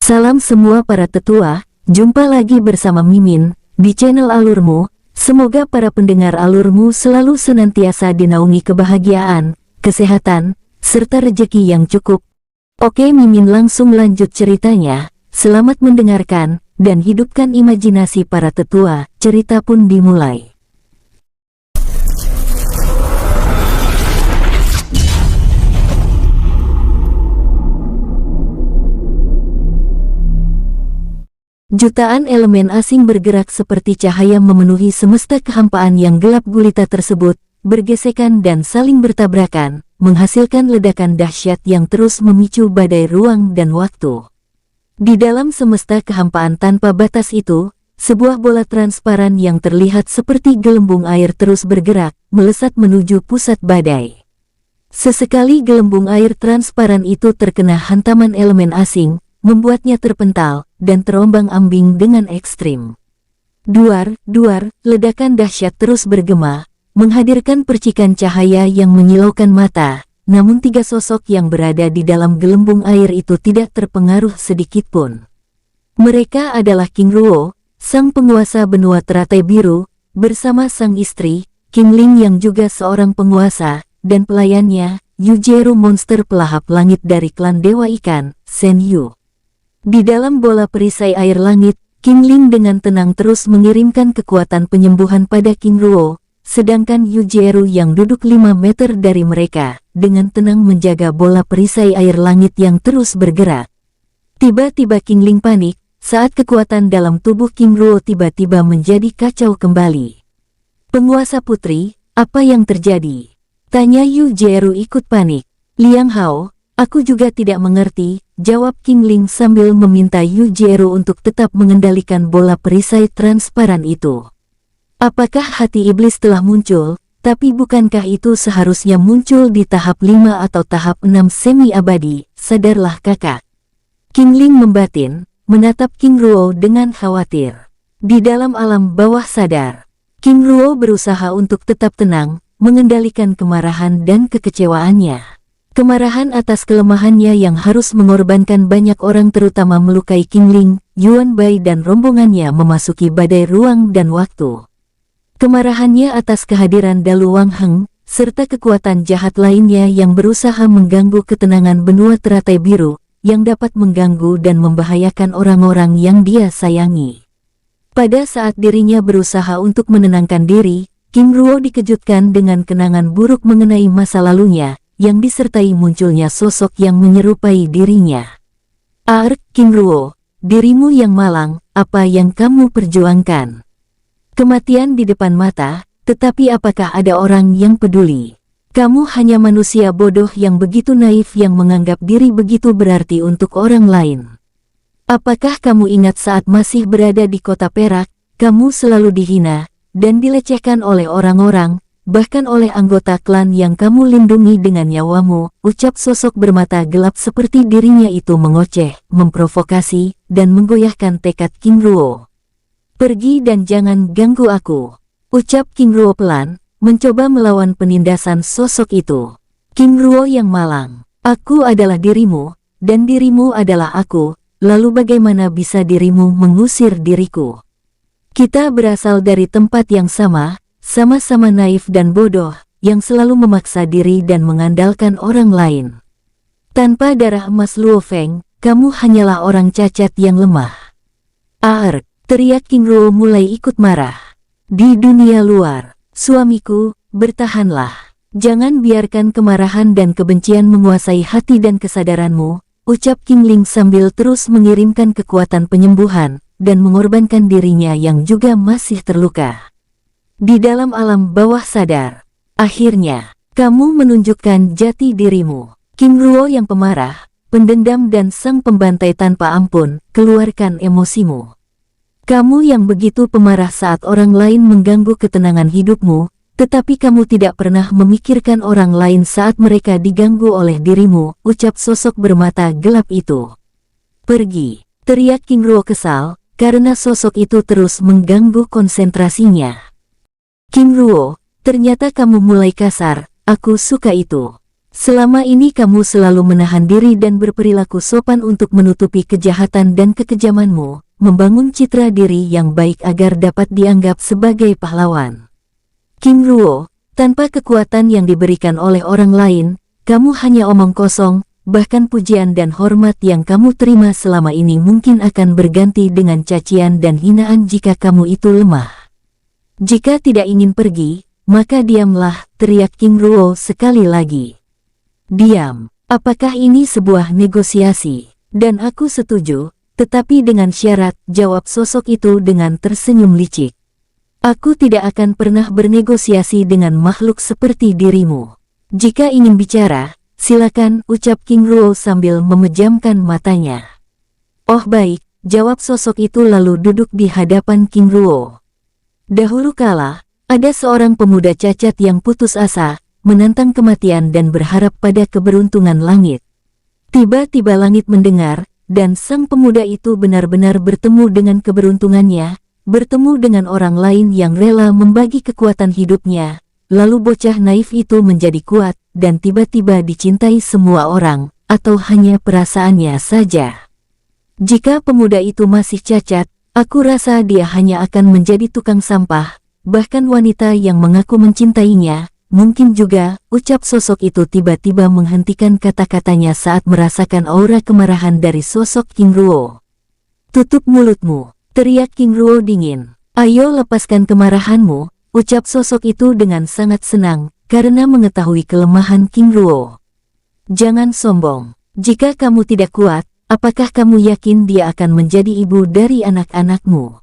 Salam semua para tetua, jumpa lagi bersama Mimin, di channel Alurmu. Semoga para pendengar Alurmu selalu senantiasa dinaungi kebahagiaan, kesehatan, serta rezeki yang cukup. Oke, Mimin langsung lanjut ceritanya. Selamat mendengarkan, dan hidupkan imajinasi para tetua. Cerita pun dimulai. Jutaan elemen asing bergerak seperti cahaya memenuhi semesta kehampaan yang gelap gulita tersebut, bergesekan dan saling bertabrakan, menghasilkan ledakan dahsyat yang terus memicu badai ruang dan waktu. Di dalam semesta kehampaan tanpa batas itu, sebuah bola transparan yang terlihat seperti gelembung air terus bergerak, melesat menuju pusat badai. Sesekali gelembung air transparan itu terkena hantaman elemen asing, membuatnya terpental dan terombang-ambing dengan ekstrim. Duar, ledakan dahsyat terus bergema, menghadirkan percikan cahaya yang menyilaukan mata, namun tiga sosok yang berada di dalam gelembung air itu tidak terpengaruh sedikitpun. Mereka adalah King Ruo, sang penguasa benua teratai biru, bersama sang istri, King Ling yang juga seorang penguasa, dan pelayannya, Yujeru monster pelahap langit dari klan Dewa Ikan, Shen Yu. Di dalam bola perisai air langit, King Ling dengan tenang terus mengirimkan kekuatan penyembuhan pada King Ruo, sedangkan Yujeru yang duduk 5 meter dari mereka, dengan tenang menjaga bola perisai air langit yang terus bergerak. Tiba-tiba King Ling panik, saat kekuatan dalam tubuh King Ruo tiba-tiba menjadi kacau kembali. "Penguasa putri, apa yang terjadi?" tanya Yujeru ikut panik. "Liang Hao, aku juga tidak mengerti," jawab King Ling sambil meminta Yujeru untuk tetap mengendalikan bola perisai transparan itu. "Apakah hati iblis telah muncul? Tapi bukankah itu seharusnya muncul di tahap 5 atau tahap 6 semi-abadi? Sadarlah kakak." King Ling membatin, menatap King Ruo dengan khawatir. Di dalam alam bawah sadar, King Ruo berusaha untuk tetap tenang, mengendalikan kemarahan dan kekecewaannya. Kemarahan atas kelemahannya yang harus mengorbankan banyak orang terutama melukai King Ling, Yuan Bai dan rombongannya memasuki badai ruang dan waktu. Kemarahannya atas kehadiran Dalu Wang Heng, serta kekuatan jahat lainnya yang berusaha mengganggu ketenangan benua teratai biru, yang dapat mengganggu dan membahayakan orang-orang yang dia sayangi. Pada saat dirinya berusaha untuk menenangkan diri, King Ruo dikejutkan dengan kenangan buruk mengenai masa lalunya, yang disertai munculnya sosok yang menyerupai dirinya. King Ruo, dirimu yang malang, apa yang kamu perjuangkan? Kematian di depan mata, tetapi apakah ada orang yang peduli? Kamu hanya manusia bodoh yang begitu naif yang menganggap diri begitu berarti untuk orang lain. Apakah kamu ingat saat masih berada di kota Perak, kamu selalu dihina dan dilecehkan oleh orang-orang, bahkan oleh anggota klan yang kamu lindungi dengan nyawamu, ucap sosok bermata gelap seperti dirinya itu mengoceh, memprovokasi, dan menggoyahkan tekad King Ruo. "Pergi dan jangan ganggu aku," ucap King Ruo pelan, mencoba melawan penindasan sosok itu. "King Ruo yang malang, aku adalah dirimu, dan dirimu adalah aku, lalu bagaimana bisa dirimu mengusir diriku? Kita berasal dari tempat yang sama-sama naif dan bodoh, yang selalu memaksa diri dan mengandalkan orang lain. Tanpa darah emas Luo Feng, kamu hanyalah orang cacat yang lemah." Teriak King Ruo mulai ikut marah. "Di dunia luar, suamiku, bertahanlah. Jangan biarkan kemarahan dan kebencian menguasai hati dan kesadaranmu," ucap King Ling sambil terus mengirimkan kekuatan penyembuhan, dan mengorbankan dirinya yang juga masih terluka. Di dalam alam bawah sadar, akhirnya, kamu menunjukkan jati dirimu. King Ruo yang pemarah, pendendam dan sang pembantai tanpa ampun, keluarkan emosimu. Kamu yang begitu pemarah saat orang lain mengganggu ketenangan hidupmu, tetapi kamu tidak pernah memikirkan orang lain saat mereka diganggu oleh dirimu, ucap sosok bermata gelap itu. "Pergi," teriak King Ruo kesal, karena sosok itu terus mengganggu konsentrasinya. "King Ruo, ternyata kamu mulai kasar, aku suka itu." Selama ini kamu selalu menahan diri dan berperilaku sopan untuk menutupi kejahatan dan kekejamanmu, membangun citra diri yang baik agar dapat dianggap sebagai pahlawan. King Ruo, tanpa kekuatan yang diberikan oleh orang lain, kamu hanya omong kosong, bahkan pujian dan hormat yang kamu terima selama ini mungkin akan berganti dengan cacian dan hinaan jika kamu itu lemah. Jika tidak ingin pergi, maka diamlah, teriak King Ruo sekali lagi. Diam. Apakah ini sebuah negosiasi? Dan aku setuju, tetapi dengan syarat, jawab sosok itu dengan tersenyum licik. Aku tidak akan pernah bernegosiasi dengan makhluk seperti dirimu. Jika ingin bicara, silakan, ucap King Ruo sambil memejamkan matanya. Oh baik, jawab sosok itu lalu duduk di hadapan King Ruo. Dahulu kala, ada seorang pemuda cacat yang putus asa, menantang kematian dan berharap pada keberuntungan langit. Tiba-tiba langit mendengar, dan sang pemuda itu benar-benar bertemu dengan keberuntungannya, bertemu dengan orang lain yang rela membagi kekuatan hidupnya, lalu bocah naif itu menjadi kuat, dan tiba-tiba dicintai semua orang, atau hanya perasaannya saja. Jika pemuda itu masih cacat, aku rasa dia hanya akan menjadi tukang sampah, bahkan wanita yang mengaku mencintainya, mungkin juga, ucap sosok itu tiba-tiba menghentikan kata-katanya saat merasakan aura kemarahan dari sosok King Ruo. Tutup mulutmu, teriak King Ruo dingin. Ayo lepaskan kemarahanmu, ucap sosok itu dengan sangat senang, karena mengetahui kelemahan King Ruo. Jangan sombong. Jika kamu tidak kuat, apakah kamu yakin dia akan menjadi ibu dari anak-anakmu?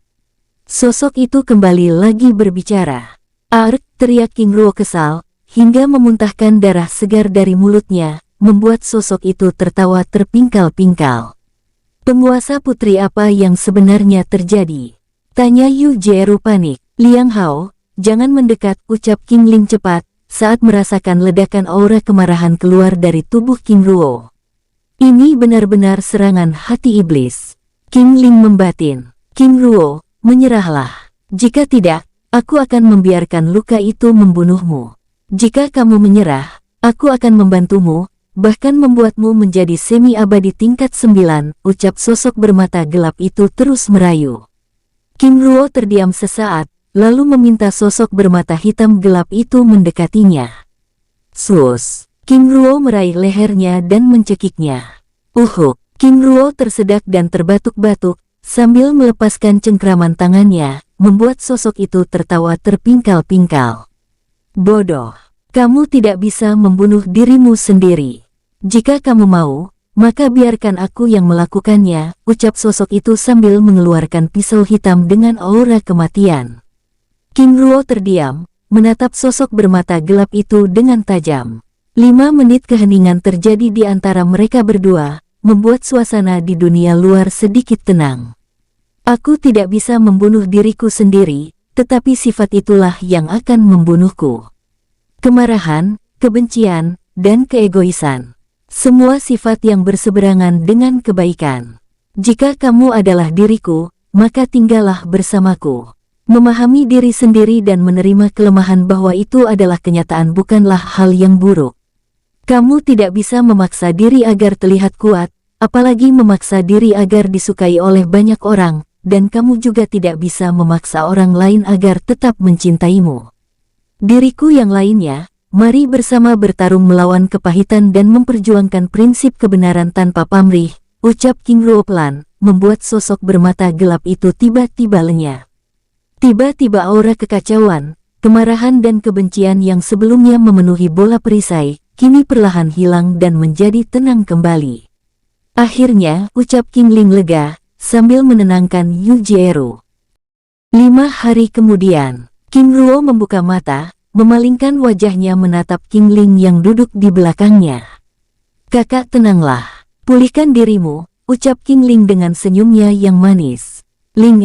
Sosok itu kembali lagi berbicara. Ark, teriak King Ruo kesal, hingga memuntahkan darah segar dari mulutnya, membuat sosok itu tertawa terpingkal-pingkal. Penguasa putri, apa yang sebenarnya terjadi? Tanya Yu Jieru panik. Liang Hao, jangan mendekat, ucap King Ling cepat, saat merasakan ledakan aura kemarahan keluar dari tubuh King Ruo. Ini benar-benar serangan hati iblis. King Ling membatin. King Ruo, menyerahlah. Jika tidak, aku akan membiarkan luka itu membunuhmu. Jika kamu menyerah, aku akan membantumu, bahkan membuatmu menjadi semi-abadi tingkat 9, ucap sosok bermata gelap itu terus merayu. King Ruo terdiam sesaat, lalu meminta sosok bermata hitam gelap itu mendekatinya. Sus! King Ruo meraih lehernya dan mencekiknya. King Ruo tersedak dan terbatuk-batuk, sambil melepaskan cengkraman tangannya, membuat sosok itu tertawa terpingkal-pingkal. Bodoh, kamu tidak bisa membunuh dirimu sendiri. Jika kamu mau, maka biarkan aku yang melakukannya, ucap sosok itu sambil mengeluarkan pisau hitam dengan aura kematian. King Ruo terdiam, menatap sosok bermata gelap itu dengan tajam. 5 menit keheningan terjadi di antara mereka berdua, membuat suasana di dunia luar sedikit tenang. Aku tidak bisa membunuh diriku sendiri, tetapi sifat itulah yang akan membunuhku. Kemarahan, kebencian, dan keegoisan. Semua sifat yang berseberangan dengan kebaikan. Jika kamu adalah diriku, maka tinggallah bersamaku. Memahami diri sendiri dan menerima kelemahan bahwa itu adalah kenyataan bukanlah hal yang buruk. Kamu tidak bisa memaksa diri agar terlihat kuat, apalagi memaksa diri agar disukai oleh banyak orang, dan kamu juga tidak bisa memaksa orang lain agar tetap mencintaimu. Diriku yang lainnya, mari bersama bertarung melawan kepahitan dan memperjuangkan prinsip kebenaran tanpa pamrih, ucap King Ruo pelan, membuat sosok bermata gelap itu tiba-tiba lenyap. Tiba-tiba aura kekacauan, kemarahan dan kebencian yang sebelumnya memenuhi bola perisai, kini perlahan hilang dan menjadi tenang kembali. Akhirnya, ucap King Ling lega, sambil menenangkan Yu Jieru. 5 hari kemudian, King Ruo membuka mata, memalingkan wajahnya menatap King Ling yang duduk di belakangnya. Kakak, tenanglah. Pulihkan dirimu, ucap King Ling dengan senyumnya yang manis. Ling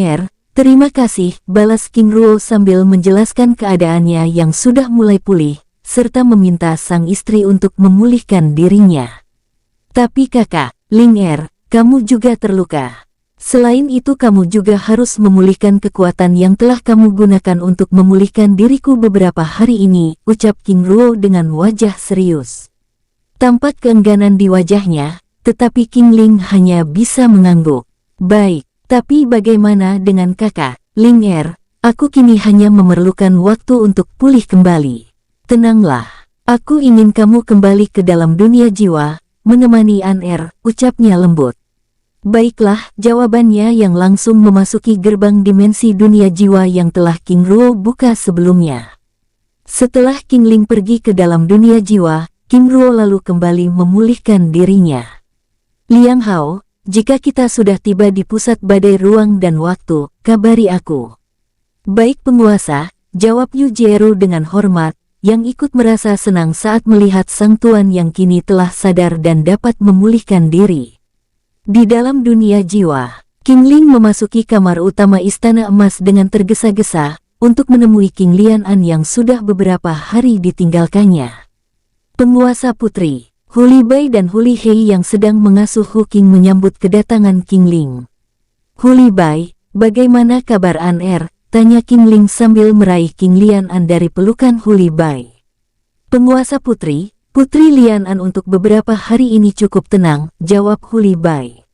terima kasih, balas King Ruo sambil menjelaskan keadaannya yang sudah mulai pulih, serta meminta sang istri untuk memulihkan dirinya. Tapi kakak, Ling kamu juga terluka. Selain itu kamu juga harus memulihkan kekuatan yang telah kamu gunakan untuk memulihkan diriku beberapa hari ini, ucap King Ruo dengan wajah serius. Tampak keengganan di wajahnya, tetapi King Ling hanya bisa mengangguk. Baik, tapi bagaimana dengan kakak, Ling Er? Aku kini hanya memerlukan waktu untuk pulih kembali. Tenanglah, aku ingin kamu kembali ke dalam dunia jiwa, menemani An Er, ucapnya lembut. Baiklah, jawabannya yang langsung memasuki gerbang dimensi dunia jiwa yang telah King Ruo buka sebelumnya. Setelah King Ling pergi ke dalam dunia jiwa, King Ruo lalu kembali memulihkan dirinya. Liang Hao, jika kita sudah tiba di pusat badai ruang dan waktu, kabari aku. Baik penguasa, jawab Yu Jieru dengan hormat, yang ikut merasa senang saat melihat sang tuan yang kini telah sadar dan dapat memulihkan diri. Di dalam dunia jiwa, King Ling memasuki kamar utama Istana Emas dengan tergesa-gesa, untuk menemui King Lian-an yang sudah beberapa hari ditinggalkannya. Penguasa putri, Hu Li Bai dan Hu Li Hei yang sedang mengasuh Hu Qing menyambut kedatangan King Ling. Hu Li Bai, bagaimana kabar An Er? Tanya King Ling sambil meraih King Lian-an dari pelukan Hu Li Bai. Penguasa putri, Putri Lian-an untuk beberapa hari ini cukup tenang, jawab Hu Li Bai.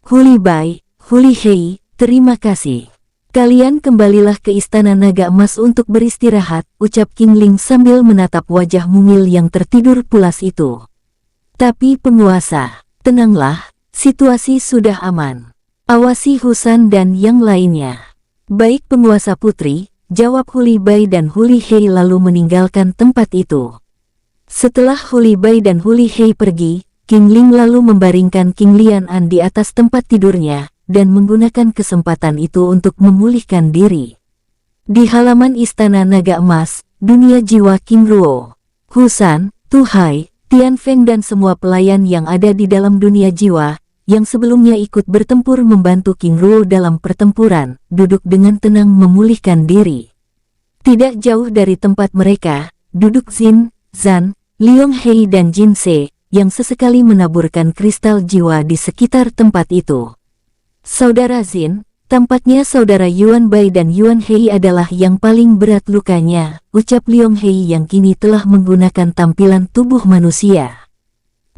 Hu Li Bai, Hu Li Hei, terima kasih. Kalian kembalilah ke Istana Naga Emas untuk beristirahat, ucap King Ling sambil menatap wajah mungil yang tertidur pulas itu. Tapi penguasa, tenanglah, situasi sudah aman. Awasi Husan dan yang lainnya. Baik penguasa putri, jawab Hu Li Bai dan Hu Li Hei lalu meninggalkan tempat itu. Setelah Hu Li Bai dan Hu Li Hei pergi, King Ling lalu membaringkan King Lian-an di atas tempat tidurnya, dan menggunakan kesempatan itu untuk memulihkan diri. Di halaman Istana Naga Emas, dunia jiwa King Ruo, Husan, Tu Hai, Tian Feng dan semua pelayan yang ada di dalam dunia jiwa, yang sebelumnya ikut bertempur membantu King Ruo dalam pertempuran, duduk dengan tenang memulihkan diri. Tidak jauh dari tempat mereka, duduk Xin, Zan, Liong Hei dan Jin Se, yang sesekali menaburkan kristal jiwa di sekitar tempat itu. Saudara Xin, tampaknya saudara Yuan Bai dan Yuan Hei adalah yang paling berat lukanya, ucap Liong Hei yang kini telah menggunakan tampilan tubuh manusia.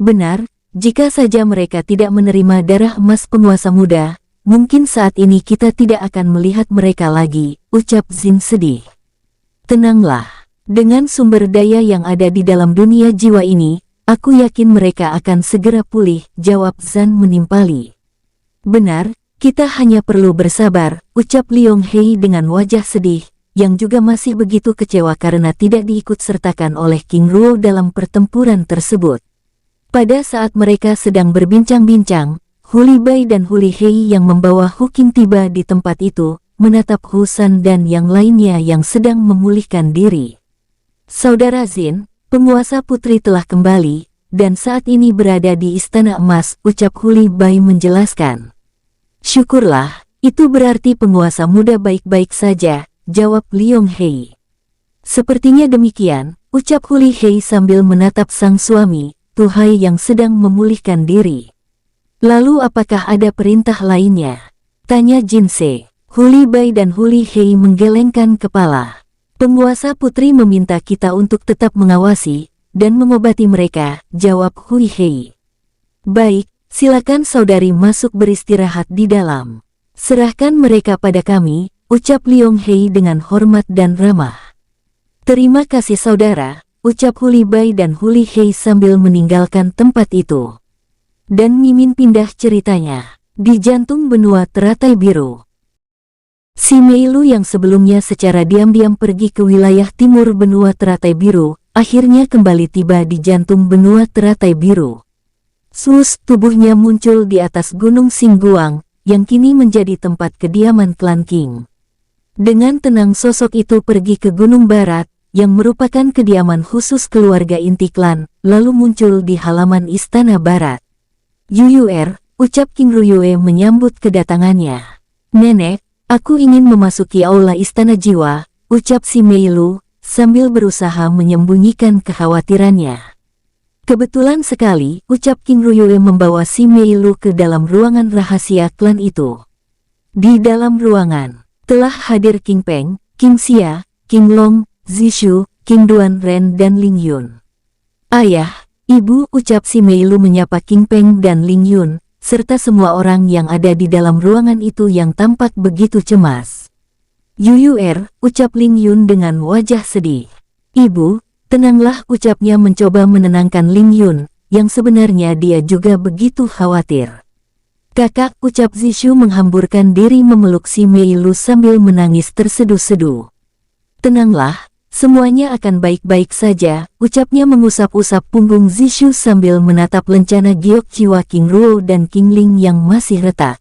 Benar, jika saja mereka tidak menerima darah emas penguasa muda, mungkin saat ini kita tidak akan melihat mereka lagi, ucap Xin sedih. Tenanglah. Dengan sumber daya yang ada di dalam dunia jiwa ini, aku yakin mereka akan segera pulih, jawab Zan menimpali. Benar, kita hanya perlu bersabar, ucap Liong Hei dengan wajah sedih, yang juga masih begitu kecewa karena tidak diikutsertakan oleh King Ruo dalam pertempuran tersebut. Pada saat mereka sedang berbincang-bincang, Hu Li Bai dan Hu Li Hei yang membawa Hu Qing tiba di tempat itu, menatap Husan dan yang lainnya yang sedang memulihkan diri. Saudara Xin, penguasa putri telah kembali, dan saat ini berada di Istana Emas, ucap Hu Li Bai menjelaskan. Syukurlah, itu berarti penguasa muda baik-baik saja, jawab Liong Hei. Sepertinya demikian, ucap Hu Li Hei sambil menatap sang suami, Tu Hai yang sedang memulihkan diri. Lalu apakah ada perintah lainnya? Tanya Jin Se. Hu Li Bai dan Hu Li Hei menggelengkan kepala. Penguasa putri meminta kita untuk tetap mengawasi dan mengobati mereka, jawab Hu Li Hei. Baik, silakan saudari masuk beristirahat di dalam. Serahkan mereka pada kami, ucap Liong Hei dengan hormat dan ramah. Terima kasih saudara, ucap Hu Li Bai dan Hu Li Hei sambil meninggalkan tempat itu. Dan Mimin pindah ceritanya, di jantung benua teratai biru. Si Mei Lu yang sebelumnya secara diam-diam pergi ke wilayah timur benua teratai biru, akhirnya kembali tiba di jantung benua teratai biru. Sus, tubuhnya muncul di atas gunung Singguang, yang kini menjadi tempat kediaman klan Qing. Dengan tenang sosok itu pergi ke Gunung Barat, yang merupakan kediaman khusus keluarga inti klan, lalu muncul di halaman Istana Barat. Yuyuer, ucap King Ruyue menyambut kedatangannya. Nenek, aku ingin memasuki aula Istana Jiwa, ucap si Mei Lu, sambil berusaha menyembunyikan kekhawatirannya. Kebetulan sekali, ucap King Ruyue membawa si Mei Lu ke dalam ruangan rahasia klan itu. Di dalam ruangan, telah hadir King Peng, King Xia, King Long, Zishu, King Duan Ren dan Ling Yun. Ayah, Ibu, ucap si Meilu menyapa King Peng dan Ling Yun, serta semua orang yang ada di dalam ruangan itu yang tampak begitu cemas. Yuyuer, ucap Ling Yun dengan wajah sedih. Ibu, tenanglah, ucapnya mencoba menenangkan Ling Yun, yang sebenarnya dia juga begitu khawatir. Kakak, ucap Zishu menghamburkan diri memeluk si Meilu sambil menangis terseduh-seduh. Tenanglah, semuanya akan baik-baik saja, ucapnya mengusap-usap punggung Zishu sambil menatap lencana giok jiwa King Ruo dan King Ling yang masih retak.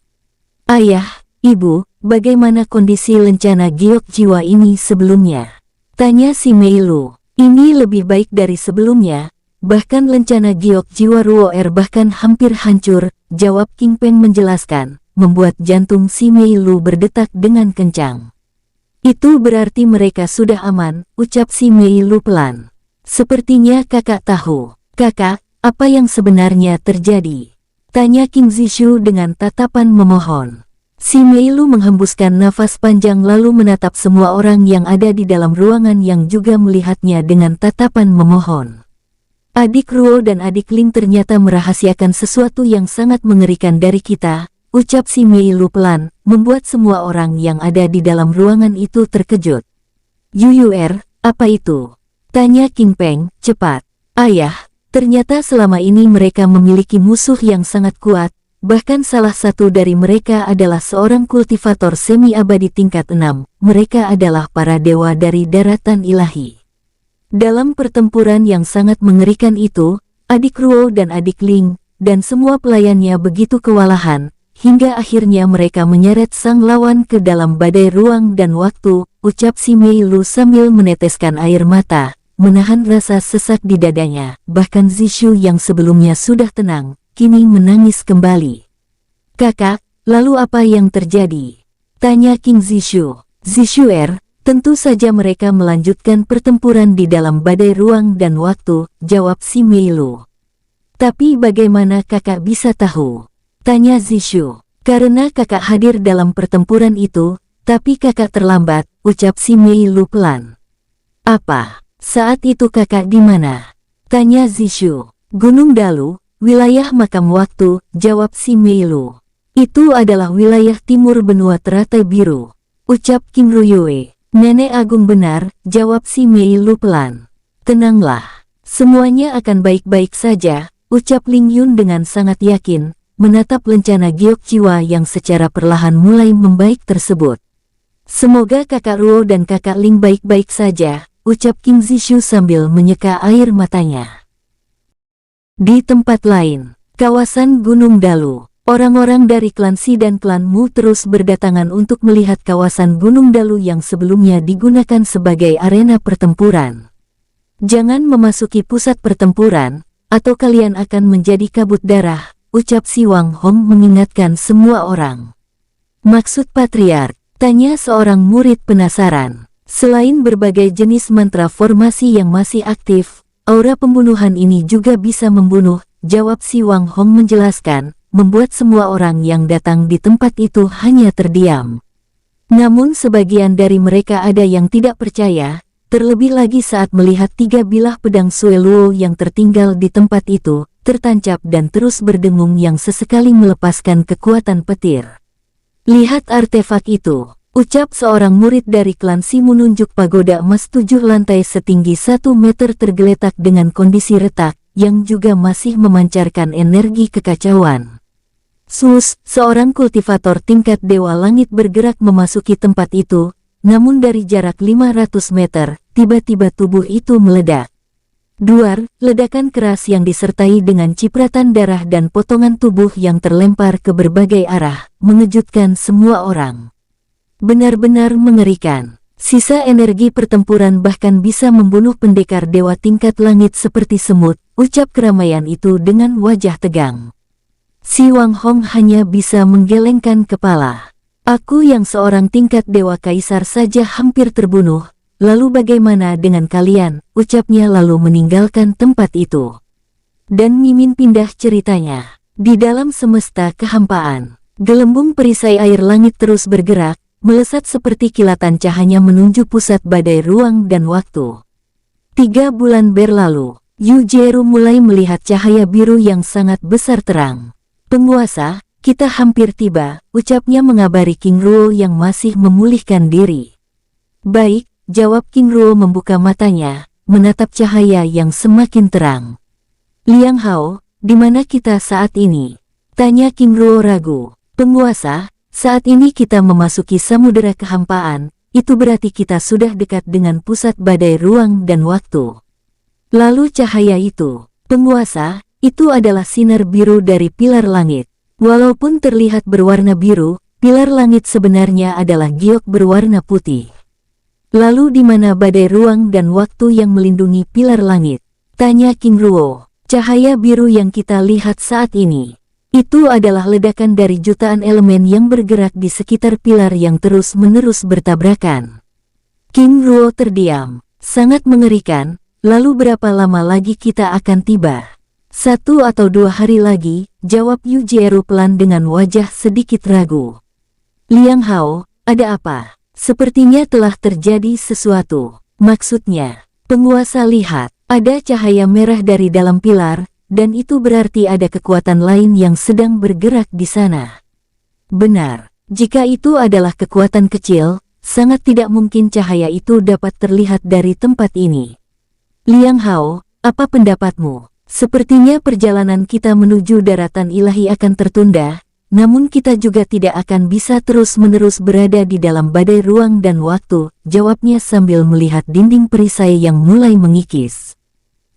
Ayah, Ibu, bagaimana kondisi lencana giok jiwa ini sebelumnya? Tanya si Meilu. Ini lebih baik dari sebelumnya, bahkan lencana giok jiwa Ruoer bahkan hampir hancur, jawab King Peng menjelaskan, membuat jantung si Meilu berdetak dengan kencang. Itu berarti mereka sudah aman, ucap si Meilu pelan. Sepertinya kakak tahu. Kakak, apa yang sebenarnya terjadi? Tanya King Zishu dengan tatapan memohon. Si Meilu menghembuskan nafas panjang lalu menatap semua orang yang ada di dalam ruangan yang juga melihatnya dengan tatapan memohon. Adik Ruo dan adik Ling ternyata merahasiakan sesuatu yang sangat mengerikan dari kita, ucap si Meilu pelan, membuat semua orang yang ada di dalam ruangan itu terkejut. Yuyuer, apa itu? Tanya King Peng, cepat. Ayah, ternyata selama ini mereka memiliki musuh yang sangat kuat, bahkan salah satu dari mereka adalah seorang kultivator semi-abadi tingkat 6, mereka adalah para dewa dari daratan ilahi. Dalam pertempuran yang sangat mengerikan itu, adik Ruo dan adik Ling, dan semua pelayannya begitu kewalahan, hingga akhirnya mereka menyeret sang lawan ke dalam badai ruang dan waktu, ucap si Meilu sambil meneteskan air mata, menahan rasa sesak di dadanya, bahkan Zishu yang sebelumnya sudah tenang, kini menangis kembali. Kakak, lalu apa yang terjadi? Tanya King Zishu. Zishuer, tentu saja mereka melanjutkan pertempuran di dalam badai ruang dan waktu, jawab si Meilu. Tapi bagaimana kakak bisa tahu? Tanya Zishu. Karena kakak hadir dalam pertempuran itu, tapi kakak terlambat, ucap si Meilu pelan. Apa? Saat itu kakak di mana? Tanya Zishu. Gunung Dalu, wilayah makam waktu, jawab si Meilu. Itu adalah wilayah timur benua teratai biru, ucap King Ruyue. Nenek Agung benar, jawab si Meilu pelan. Tenanglah, semuanya akan baik-baik saja, ucap Ling Yun dengan sangat yakin, menatap lencana giok jiwa yang secara perlahan mulai membaik tersebut. Semoga kakak Ruo dan kakak Ling baik-baik saja, ucap King Zishu sambil menyeka air matanya. Di tempat lain, kawasan Gunung Dalu, orang-orang dari klan Si dan klan Mu terus berdatangan untuk melihat kawasan Gunung Dalu yang sebelumnya digunakan sebagai arena pertempuran. Jangan memasuki pusat pertempuran, atau kalian akan menjadi kabut darah, ucap si Wang Hong mengingatkan semua orang. Maksud Patriark? Tanya seorang murid penasaran. Selain berbagai jenis mantra formasi yang masih aktif, aura pembunuhan ini juga bisa membunuh, jawab si Wang Hong menjelaskan, membuat semua orang yang datang di tempat itu hanya terdiam. Namun sebagian dari mereka ada yang tidak percaya, terlebih lagi saat melihat 3 bilah pedang Sue Luo yang tertinggal di tempat itu, tertancap dan terus berdengung yang sesekali melepaskan kekuatan petir. Lihat artefak itu, ucap seorang murid dari klan Si menunjuk pagoda emas 7 lantai setinggi 1 meter tergeletak dengan kondisi retak, yang juga masih memancarkan energi kekacauan. Sus, seorang kultivator tingkat Dewa Langit bergerak memasuki tempat itu, namun dari jarak 500 meter, tiba-tiba tubuh itu meledak. Duar, ledakan keras yang disertai dengan cipratan darah dan potongan tubuh yang terlempar ke berbagai arah, mengejutkan semua orang. Benar-benar mengerikan. Sisa energi pertempuran bahkan bisa membunuh pendekar dewa tingkat langit seperti semut, ucap keramaian itu dengan wajah tegang. Si Wang Hong hanya bisa menggelengkan kepala. Aku yang seorang tingkat dewa kaisar saja hampir terbunuh, lalu bagaimana dengan kalian, ucapnya lalu meninggalkan tempat itu. Dan Mimin pindah ceritanya. Di dalam semesta kehampaan, gelembung perisai air langit terus bergerak, melesat seperti kilatan cahaya menuju pusat badai ruang dan waktu. 3 bulan berlalu, Yu Jieru mulai melihat cahaya biru yang sangat besar terang. Penguasa, kita hampir tiba, ucapnya mengabari King Ruo yang masih memulihkan diri. Baik, jawab King Ruo membuka matanya, menatap cahaya yang semakin terang. Liang Hao, di mana kita saat ini? Tanya King Ruo ragu. Penguasa, saat ini kita memasuki samudera kehampaan, itu berarti kita sudah dekat dengan pusat badai ruang dan waktu. Lalu cahaya itu, penguasa, itu adalah sinar biru dari pilar langit. Walaupun terlihat berwarna biru, pilar langit sebenarnya adalah giok berwarna putih. Lalu di mana badai ruang dan waktu yang melindungi pilar langit? Tanya King Ruo. Cahaya biru yang kita lihat saat ini, itu adalah ledakan dari jutaan elemen yang bergerak di sekitar pilar yang terus-menerus bertabrakan. King Ruo terdiam. Sangat mengerikan. Lalu berapa lama lagi kita akan tiba? 1 atau 2 hari lagi, jawab Yu Jieru pelan dengan wajah sedikit ragu. Liang Hao, ada apa? Sepertinya telah terjadi sesuatu. Maksudnya, penguasa lihat, ada cahaya merah dari dalam pilar, dan itu berarti ada kekuatan lain yang sedang bergerak di sana. Benar, jika itu adalah kekuatan kecil, sangat tidak mungkin cahaya itu dapat terlihat dari tempat ini. Liang Hao, apa pendapatmu? Sepertinya perjalanan kita menuju daratan ilahi akan tertunda, namun kita juga tidak akan bisa terus-menerus berada di dalam badai ruang dan waktu, jawabnya sambil melihat dinding perisai yang mulai mengikis.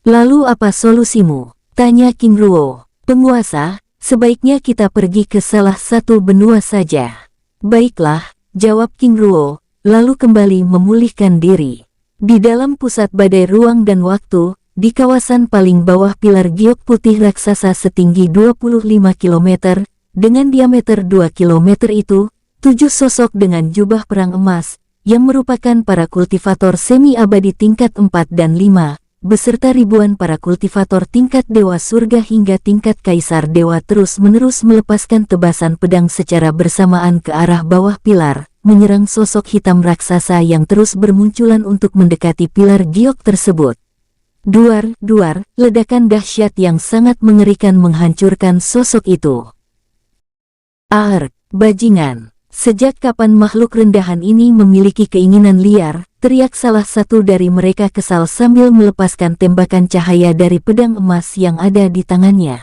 Lalu apa solusimu? Tanya King Ruo. Penguasa, sebaiknya kita pergi ke salah satu benua saja. Baiklah, jawab King Ruo, lalu kembali memulihkan diri. Di dalam pusat badai ruang dan waktu, di kawasan paling bawah pilar giok putih raksasa setinggi 25 km, dengan diameter 2 km itu, 7 sosok dengan jubah perang emas, yang merupakan para kultivator semi-abadi tingkat 4 dan 5, beserta ribuan para kultivator tingkat dewa surga hingga tingkat kaisar dewa terus-menerus melepaskan tebasan pedang secara bersamaan ke arah bawah pilar, menyerang sosok hitam raksasa yang terus bermunculan untuk mendekati pilar giok tersebut. Duar, ledakan dahsyat yang sangat mengerikan menghancurkan sosok itu. Bajingan, sejak kapan makhluk rendahan ini memiliki keinginan liar, teriak salah satu dari mereka kesal sambil melepaskan tembakan cahaya dari pedang emas yang ada di tangannya.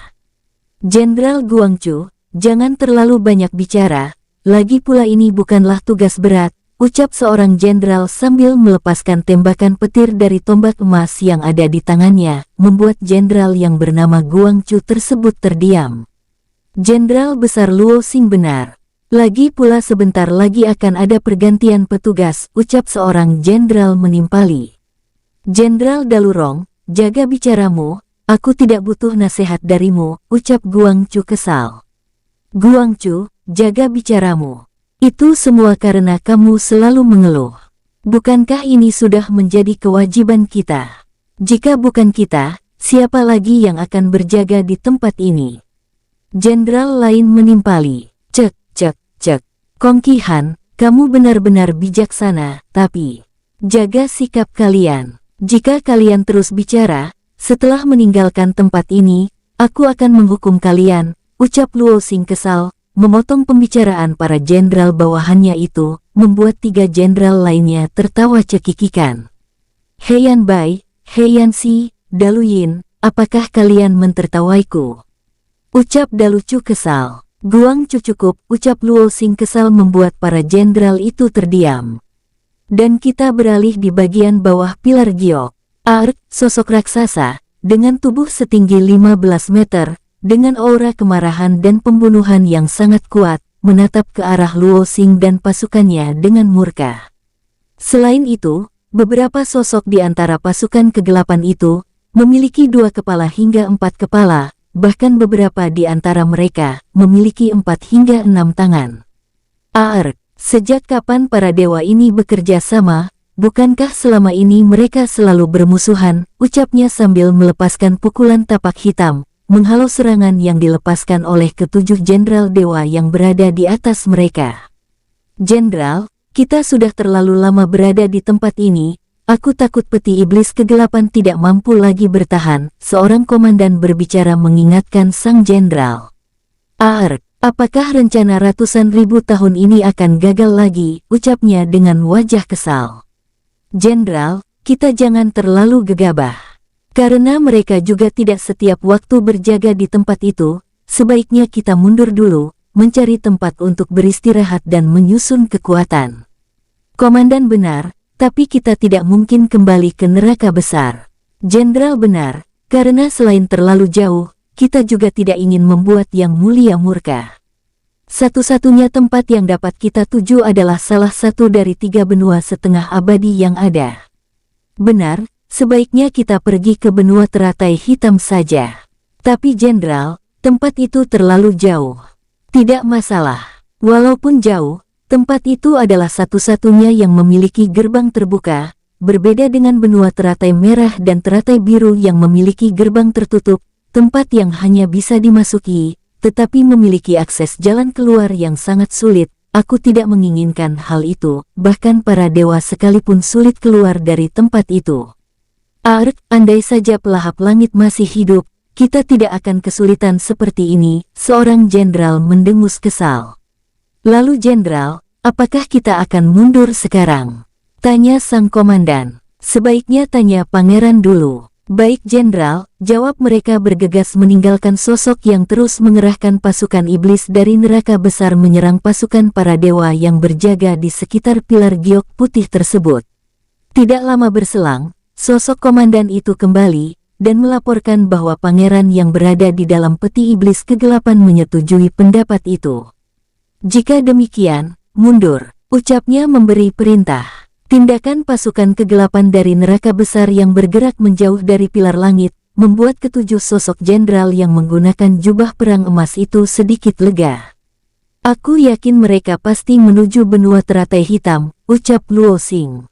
Jenderal Guangchu, jangan terlalu banyak bicara. Lagi pula ini bukanlah tugas berat, ucap seorang jenderal sambil melepaskan tembakan petir dari tombak emas yang ada di tangannya, membuat jenderal yang bernama Guangchu tersebut terdiam. Jenderal besar Luo Xing benar. Lagi pula sebentar lagi akan ada pergantian petugas, ucap seorang jenderal menimpali. Jenderal Dalurong, jaga bicaramu, aku tidak butuh nasihat darimu, ucap Guangchu kesal. Guangchu, jaga bicaramu. Itu semua karena kamu selalu mengeluh. Bukankah ini sudah menjadi kewajiban kita? Jika bukan kita, siapa lagi yang akan berjaga di tempat ini? Jenderal lain menimpali. Cek. Kong Qihan, kamu benar-benar bijaksana, tapi jaga sikap kalian. Jika kalian terus bicara, setelah meninggalkan tempat ini, aku akan menghukum kalian, ucap Luo Xing kesal, memotong pembicaraan para jenderal bawahannya itu, membuat 3 jenderal lainnya tertawa cekikikan. Heian Bai, Heian Si, Daluyin, apakah kalian mentertawaiku? Ucap Dalucu kesal. Guangchu cukup, ucap Luo Xing kesal membuat para jenderal itu terdiam. Dan kita beralih di bagian bawah pilar giok. Sosok raksasa, dengan tubuh setinggi 15 meter, dengan aura kemarahan dan pembunuhan yang sangat kuat, menatap ke arah Luo Xing dan pasukannya dengan murka. Selain itu, beberapa sosok di antara pasukan kegelapan itu, memiliki 2 kepala hingga 4 kepala, bahkan beberapa di antara mereka memiliki 4 hingga 6 tangan. Sejak kapan para dewa ini bekerja sama? Bukankah selama ini mereka selalu bermusuhan? Ucapnya sambil melepaskan pukulan tapak hitam, menghalau serangan yang dilepaskan oleh ke-7 jenderal dewa yang berada di atas mereka. Jenderal, kita sudah terlalu lama berada di tempat ini, Aku takut peti iblis kegelapan tidak mampu lagi bertahan, seorang komandan berbicara mengingatkan sang jenderal. Ark, apakah rencana ratusan ribu tahun ini akan gagal lagi, ucapnya dengan wajah kesal. Jenderal, kita jangan terlalu gegabah. Karena mereka juga tidak setiap waktu berjaga di tempat itu, sebaiknya kita mundur dulu, mencari tempat untuk beristirahat dan menyusun kekuatan. Komandan benar, tapi kita tidak mungkin kembali ke neraka besar. Jenderal benar, karena selain terlalu jauh, kita juga tidak ingin membuat Yang Mulia murka. Satu-satunya tempat yang dapat kita tuju adalah salah satu dari 3 benua setengah abadi yang ada. Benar, sebaiknya kita pergi ke benua teratai hitam saja. Tapi Jenderal, tempat itu terlalu jauh. Tidak masalah. Walaupun jauh, tempat itu adalah satu-satunya yang memiliki gerbang terbuka, berbeda dengan benua teratai merah dan teratai biru yang memiliki gerbang tertutup, tempat yang hanya bisa dimasuki, tetapi memiliki akses jalan keluar yang sangat sulit. Aku tidak menginginkan hal itu, bahkan para dewa sekalipun sulit keluar dari tempat itu. Ark, andai saja pelahap langit masih hidup, kita tidak akan kesulitan seperti ini, seorang jenderal mendengus kesal. Lalu Jenderal, apakah kita akan mundur sekarang? Tanya sang komandan. Sebaiknya tanya pangeran dulu. Baik Jenderal, jawab mereka bergegas meninggalkan sosok yang terus mengerahkan pasukan iblis dari neraka besar menyerang pasukan para dewa yang berjaga di sekitar pilar giok putih tersebut. Tidak lama berselang, sosok komandan itu kembali, dan melaporkan bahwa pangeran yang berada di dalam peti iblis kegelapan menyetujui pendapat itu. Jika demikian, mundur, ucapnya memberi perintah. Tindakan pasukan kegelapan dari neraka besar yang bergerak menjauh dari pilar langit, membuat ketujuh sosok jenderal yang menggunakan jubah perang emas itu sedikit lega. Aku yakin mereka pasti menuju benua teratai hitam, ucap Luo Xing.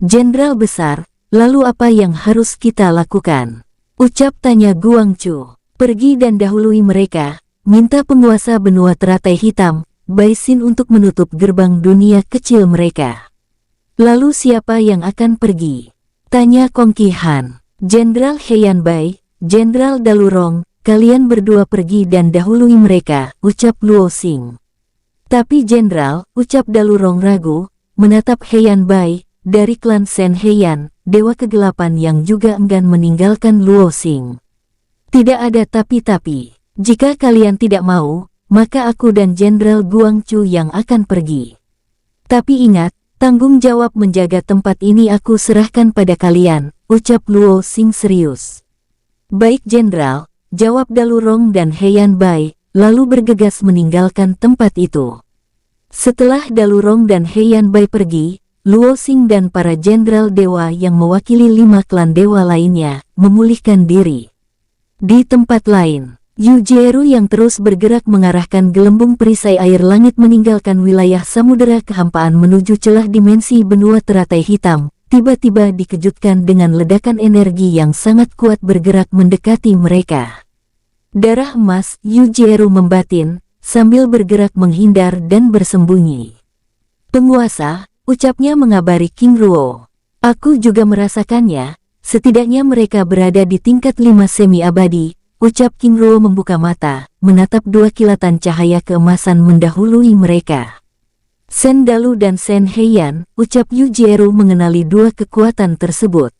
Jenderal besar, lalu apa yang harus kita lakukan? Ucap tanya Guang Chu. Pergi dan dahului mereka. Minta penguasa benua teratai hitam, Bai Xin untuk menutup gerbang dunia kecil mereka. Lalu siapa yang akan pergi? Tanya Kong Qi Han. Jenderal Heian Bai, Jenderal Dalurong, kalian berdua pergi dan dahului mereka, ucap Luo Xing. Tapi Jenderal, ucap Dalurong ragu, menatap Heian Bai, dari klan Shen Heian, dewa kegelapan yang juga enggan meninggalkan Luo Xing. Tidak ada tapi-tapi. Jika kalian tidak mau, maka aku dan Jenderal Guang Chu yang akan pergi. Tapi ingat, tanggung jawab menjaga tempat ini aku serahkan pada kalian, ucap Luo Xing serius. Baik Jenderal, jawab Dalurong dan Heian Bai, lalu bergegas meninggalkan tempat itu. Setelah Dalurong dan Heian Bai pergi, Luo Xing dan para jenderal dewa yang mewakili 5 klan dewa lainnya, memulihkan diri. Di tempat lain, Yu Jieru yang terus bergerak mengarahkan gelembung perisai air langit meninggalkan wilayah samudera kehampaan menuju celah dimensi benua teratai hitam, tiba-tiba dikejutkan dengan ledakan energi yang sangat kuat bergerak mendekati mereka. Darah emas Yu Jieru membatin, sambil bergerak menghindar dan bersembunyi. Penguasa, ucapnya mengabari King Ruo. Aku juga merasakannya, setidaknya mereka berada di tingkat 5 semi-abadi. Ucap King Ruo membuka mata, menatap 2 kilatan cahaya keemasan mendahului mereka. Shen Dalu dan Shen Heian, ucap Yu Jieru mengenali 2 kekuatan tersebut.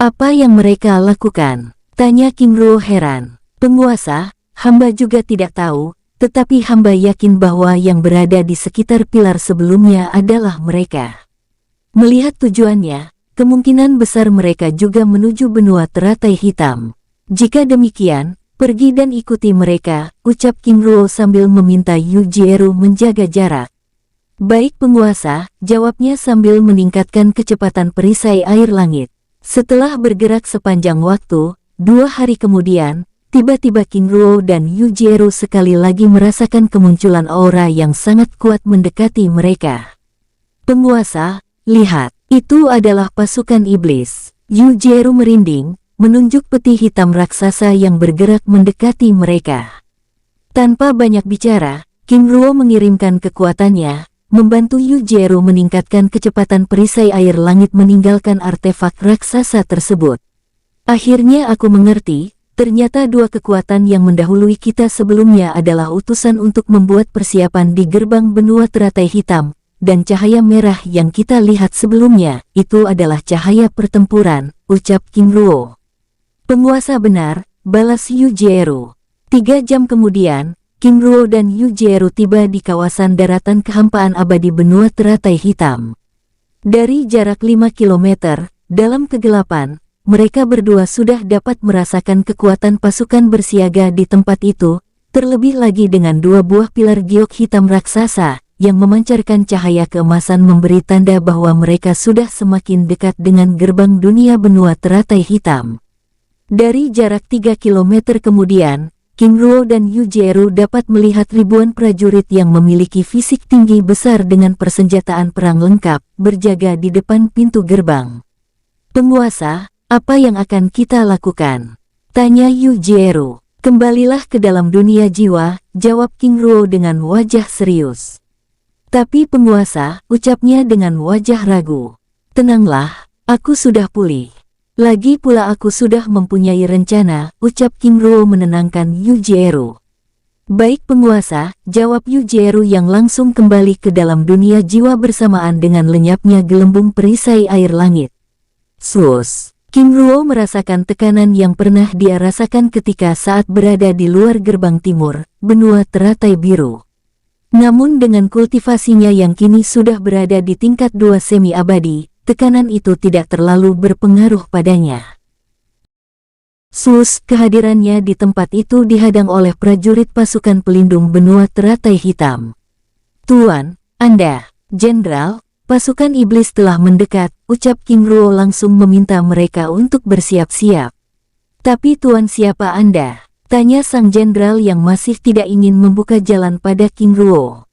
Apa yang mereka lakukan? Tanya King Ruo heran. Penguasa, hamba juga tidak tahu, tetapi hamba yakin bahwa yang berada di sekitar pilar sebelumnya adalah mereka. Melihat tujuannya, kemungkinan besar mereka juga menuju benua teratai hitam. Jika demikian, pergi dan ikuti mereka, ucap King Ruo sambil meminta Yu Jieru menjaga jarak. Baik penguasa, jawabnya sambil meningkatkan kecepatan perisai air langit. Setelah bergerak sepanjang waktu, 2 hari kemudian, tiba-tiba King Ruo dan Yu Jieru sekali lagi merasakan kemunculan aura yang sangat kuat mendekati mereka. Penguasa, lihat, itu adalah pasukan iblis. Yu Jieru merinding, menunjuk peti hitam raksasa yang bergerak mendekati mereka. Tanpa banyak bicara, King Ruo mengirimkan kekuatannya, membantu Yujiro meningkatkan kecepatan perisai air langit meninggalkan artefak raksasa tersebut. Akhirnya aku mengerti, ternyata dua kekuatan yang mendahului kita sebelumnya adalah utusan untuk membuat persiapan di gerbang benua teratai hitam, dan cahaya merah yang kita lihat sebelumnya, itu adalah cahaya pertempuran, ucap King Ruo. Penguasa benar, balas Yujiro. 3 jam kemudian, King Ruo dan Yujiro tiba di kawasan daratan kehampaan abadi benua teratai hitam. Dari jarak 5 kilometer, dalam kegelapan, mereka berdua sudah dapat merasakan kekuatan pasukan bersiaga di tempat itu, terlebih lagi dengan 2 buah pilar giok hitam raksasa, yang memancarkan cahaya keemasan memberi tanda bahwa mereka sudah semakin dekat dengan gerbang dunia benua teratai hitam. Dari jarak 3 kilometer kemudian, King Ruo dan Yujiro dapat melihat ribuan prajurit yang memiliki fisik tinggi besar dengan persenjataan perang lengkap, berjaga di depan pintu gerbang. Penguasa, apa yang akan kita lakukan? Tanya Yujiro. Kembalilah ke dalam dunia jiwa, jawab King Ruo dengan wajah serius. Tapi penguasa, ucapnya dengan wajah ragu. Tenanglah, aku sudah pulih. Lagi pula aku sudah mempunyai rencana, ucap King Ruo menenangkan Yujiro. Baik penguasa, jawab Yujiro yang langsung kembali ke dalam dunia jiwa bersamaan dengan lenyapnya gelembung perisai air langit. Sus. King Ruo merasakan tekanan yang pernah dia rasakan ketika saat berada di luar gerbang timur, benua teratai biru. Namun dengan kultivasinya yang kini sudah berada di tingkat 2 semi-abadi, tekanan itu tidak terlalu berpengaruh padanya. Kehadirannya di tempat itu dihadang oleh prajurit pasukan pelindung benua teratai hitam. Tuan, Anda, Jenderal, pasukan iblis telah mendekat, ucap King Ruo langsung meminta mereka untuk bersiap-siap. Tapi Tuan siapa Anda? Tanya sang jenderal yang masih tidak ingin membuka jalan pada King Ruo.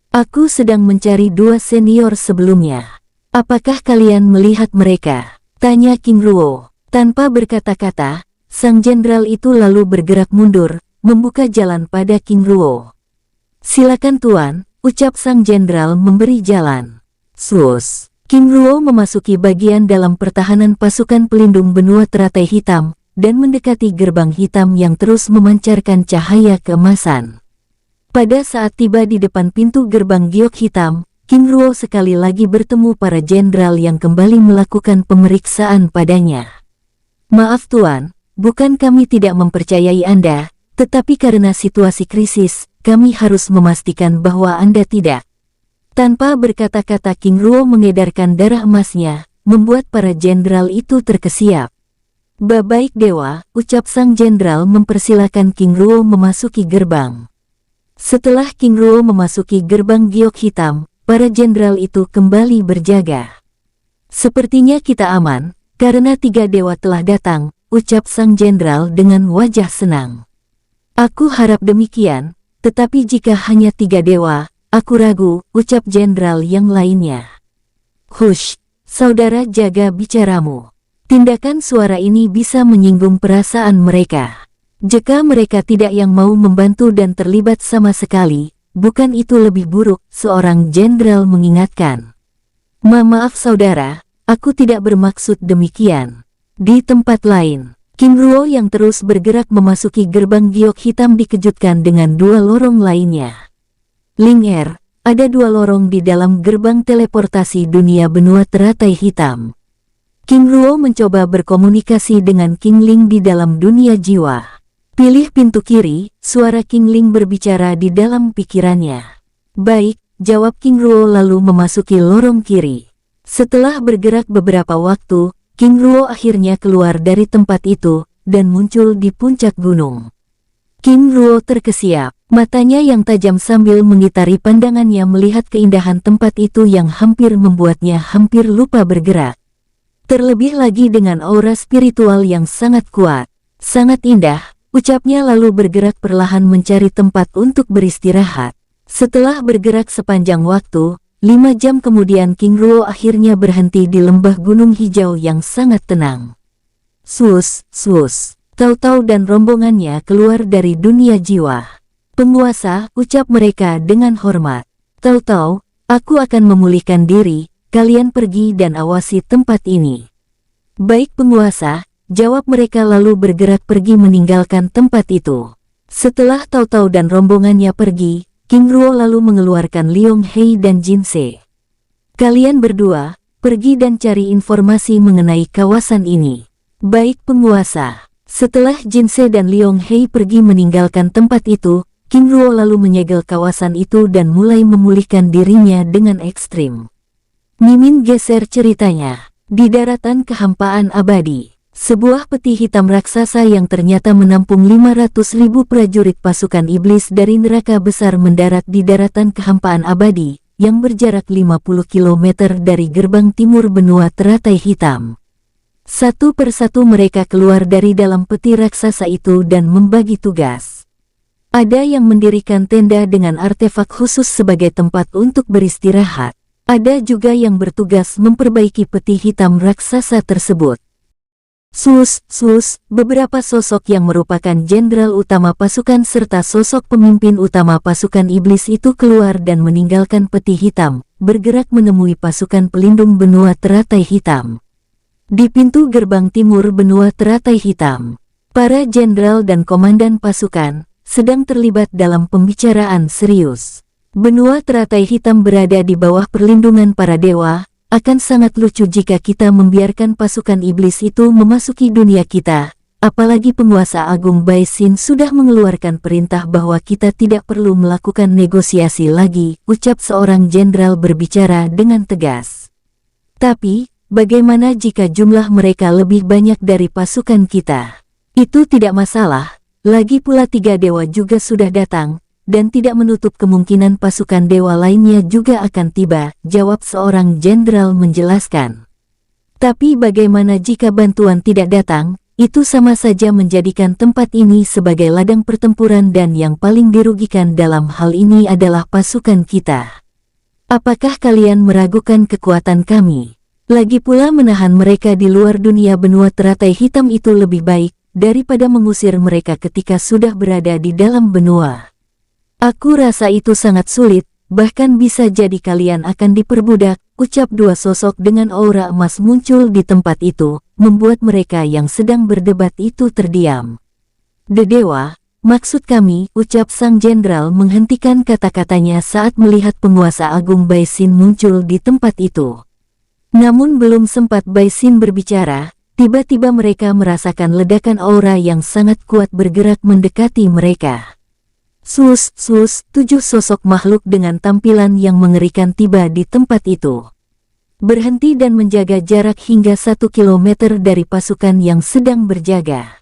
Aku sedang mencari 2 senior sebelumnya. Apakah kalian melihat mereka? Tanya King Ruo. Tanpa berkata-kata, sang jenderal itu lalu bergerak mundur, membuka jalan pada King Ruo. Silakan Tuan, ucap sang jenderal memberi jalan. King Ruo memasuki bagian dalam pertahanan pasukan pelindung benua teratai hitam, dan mendekati gerbang hitam yang terus memancarkan cahaya keemasan. Pada saat tiba di depan pintu gerbang giok hitam, King Ruo sekali lagi bertemu para jenderal yang kembali melakukan pemeriksaan padanya. Maaf Tuan, bukan kami tidak mempercayai Anda, tetapi karena situasi krisis, kami harus memastikan bahwa Anda tidak. Tanpa berkata-kata King Ruo mengedarkan darah emasnya, membuat para jenderal itu terkesiap. Baik dewa, ucap sang jenderal mempersilakan King Ruo memasuki gerbang. Setelah King Ruo memasuki gerbang giok hitam, para jenderal itu kembali berjaga. Sepertinya kita aman, karena 3 dewa telah datang, ucap sang jenderal dengan wajah senang. Aku harap demikian, tetapi jika hanya 3 dewa, aku ragu, ucap jenderal yang lainnya. Hush, saudara jaga bicaramu. Tindakan suara ini bisa menyinggung perasaan mereka. Jika mereka tidak yang mau membantu dan terlibat sama sekali, bukan itu lebih buruk, seorang jenderal mengingatkan. Maaf saudara, aku tidak bermaksud demikian. Di tempat lain, King Ruo yang terus bergerak memasuki gerbang giok hitam dikejutkan dengan 2 lorong lainnya. Ling Er, ada 2 lorong di dalam gerbang teleportasi dunia benua teratai hitam. King Ruo mencoba berkomunikasi dengan King Ling di dalam dunia jiwa. Pilih pintu kiri, suara King Ling berbicara di dalam pikirannya. Baik, jawab King Ruo lalu memasuki lorong kiri. Setelah bergerak beberapa waktu, King Ruo akhirnya keluar dari tempat itu, dan muncul di puncak gunung. King Ruo terkesiap, matanya yang tajam sambil mengitari pandangannya melihat keindahan tempat itu yang hampir membuatnya hampir lupa bergerak. Terlebih lagi dengan aura spiritual yang sangat kuat. Sangat indah, ucapnya lalu bergerak perlahan mencari tempat untuk beristirahat. Setelah bergerak sepanjang waktu, 5 jam kemudian King Ruo akhirnya berhenti di lembah gunung hijau yang sangat tenang. Tao Tao dan rombongannya keluar dari dunia jiwa. Penguasa, ucap mereka dengan hormat. Tao Tao, Aku akan memulihkan diri, kalian pergi dan awasi tempat ini. Baik penguasa, jawab mereka lalu bergerak pergi meninggalkan tempat itu. Setelah Tao Tao dan rombongannya pergi, King Ruo lalu mengeluarkan Liong Hei dan Jin Se. Kalian berdua, pergi dan cari informasi mengenai kawasan ini. Baik penguasa. Setelah Jin Se dan Liong Hei pergi meninggalkan tempat itu, King Ruo lalu menyegel kawasan itu dan mulai memulihkan dirinya dengan ekstrim. Mimin geser ceritanya. Di daratan kehampaan abadi, sebuah peti hitam raksasa yang ternyata menampung 500.000 prajurit pasukan iblis dari neraka besar mendarat di daratan kehampaan abadi, yang berjarak 50 km dari gerbang timur benua teratai hitam. Satu persatu mereka keluar dari dalam peti raksasa itu dan membagi tugas. Ada yang mendirikan tenda dengan artefak khusus sebagai tempat untuk beristirahat. Ada juga yang bertugas memperbaiki peti hitam raksasa tersebut. Beberapa sosok yang merupakan jenderal utama pasukan serta sosok pemimpin utama pasukan iblis itu keluar dan meninggalkan peti hitam, bergerak menemui pasukan pelindung benua teratai hitam. Di pintu gerbang timur benua teratai hitam, para jenderal dan komandan pasukan sedang terlibat dalam pembicaraan serius. Benua teratai hitam berada di bawah perlindungan para dewa. Akan sangat lucu jika kita membiarkan pasukan iblis itu memasuki dunia kita. Apalagi penguasa agung Bai Xin sudah mengeluarkan perintah bahwa kita tidak perlu melakukan negosiasi lagi, ucap seorang jenderal berbicara dengan tegas. Tapi, bagaimana jika jumlah mereka lebih banyak dari pasukan kita? Itu tidak masalah, lagi pula 3 dewa juga sudah datang, dan tidak menutup kemungkinan pasukan dewa lainnya juga akan tiba, jawab seorang jenderal menjelaskan. Tapi bagaimana jika bantuan tidak datang? Itu sama saja menjadikan tempat ini sebagai ladang pertempuran dan yang paling dirugikan dalam hal ini adalah pasukan kita. Apakah kalian meragukan kekuatan kami? Lagi pula menahan mereka di luar dunia benua teratai hitam itu lebih baik daripada mengusir mereka ketika sudah berada di dalam benua. Aku rasa itu sangat sulit, bahkan bisa jadi kalian akan diperbudak, ucap 2 sosok dengan aura emas muncul di tempat itu, membuat mereka yang sedang berdebat itu terdiam. Dewa, maksud kami, ucap sang jenderal menghentikan kata-katanya saat melihat penguasa agung Bai Xin muncul di tempat itu. Namun belum sempat Bai Xin berbicara, tiba-tiba mereka merasakan ledakan aura yang sangat kuat bergerak mendekati mereka. 7 sosok makhluk dengan tampilan yang mengerikan tiba di tempat itu. Berhenti dan menjaga jarak hingga 1 kilometer dari pasukan yang sedang berjaga.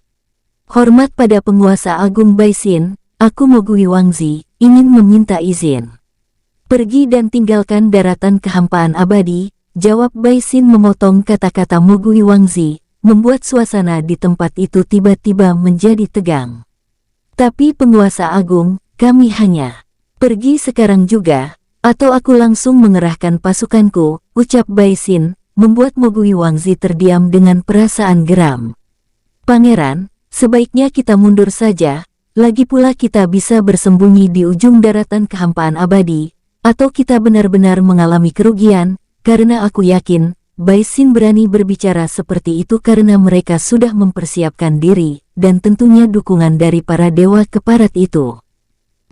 Hormat pada penguasa agung Bai Xin, aku Mogui Wangzi, ingin meminta izin. Pergi dan tinggalkan daratan kehampaan abadi, jawab Bai Xin memotong kata-kata Mogui Wangzi, membuat suasana di tempat itu tiba-tiba menjadi tegang. Tapi penguasa agung, kami hanya pergi sekarang juga, atau aku langsung mengerahkan pasukanku, ucap Bai Xin, membuat Mogui Wangzi terdiam dengan perasaan geram. Pangeran, sebaiknya kita mundur saja, lagi pula kita bisa bersembunyi di ujung daratan kehampaan abadi, atau kita benar-benar mengalami kerugian, karena aku yakin, Bai Xin berani berbicara seperti itu karena mereka sudah mempersiapkan diri, dan tentunya dukungan dari para dewa keparat itu.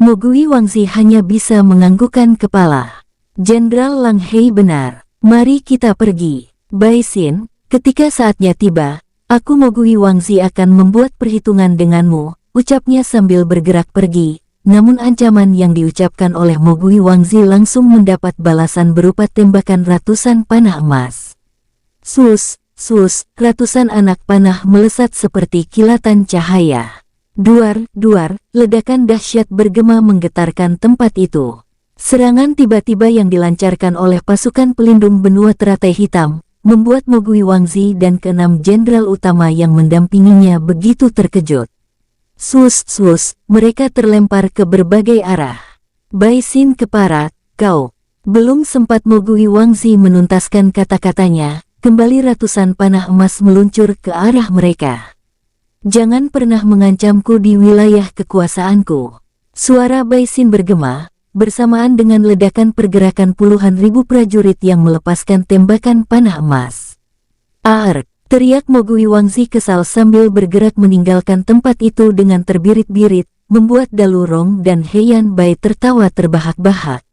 Mogui Wangzi hanya bisa menganggukkan kepala. Jenderal Lang Hei benar, mari kita pergi. Bai Xin, ketika saatnya tiba, aku Mogui Wangzi akan membuat perhitungan denganmu, ucapnya sambil bergerak pergi. Namun ancaman yang diucapkan oleh Mogui Wangzi langsung mendapat balasan berupa tembakan ratusan panah emas. Ratusan anak panah melesat seperti kilatan cahaya. Duar, ledakan dahsyat bergema menggetarkan tempat itu. Serangan tiba-tiba yang dilancarkan oleh pasukan pelindung benua teratai hitam, membuat Mogui Wangzi dan ke-6 jenderal utama yang mendampinginya begitu terkejut. Mereka terlempar ke berbagai arah. Bai Xin keparat, kau. Belum sempat Mogui Wangzi menuntaskan kata-katanya, kembali ratusan panah emas meluncur ke arah mereka. Jangan pernah mengancamku di wilayah kekuasaanku. Suara Bai Xin bergema, bersamaan dengan ledakan pergerakan puluhan ribu prajurit yang melepaskan tembakan panah emas. "Ark!" teriak Mogui Wangzi kesal sambil bergerak meninggalkan tempat itu dengan terbirit-birit, membuat Dalurong dan Heian Bai tertawa terbahak-bahak.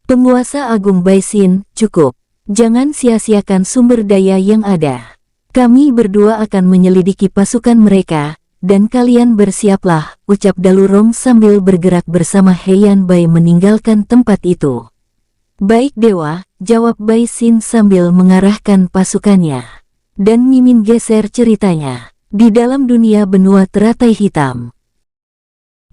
"Penguasa Agung Baisin, cukup. Jangan sia-siakan sumber daya yang ada. Kami berdua akan menyelidiki pasukan mereka, dan kalian bersiaplah," ucap Dalurong sambil bergerak bersama Heian Bai meninggalkan tempat itu. "Baik Dewa," jawab Baisin sambil mengarahkan pasukannya. Dan Mimin geser ceritanya. Di dalam dunia benua teratai hitam,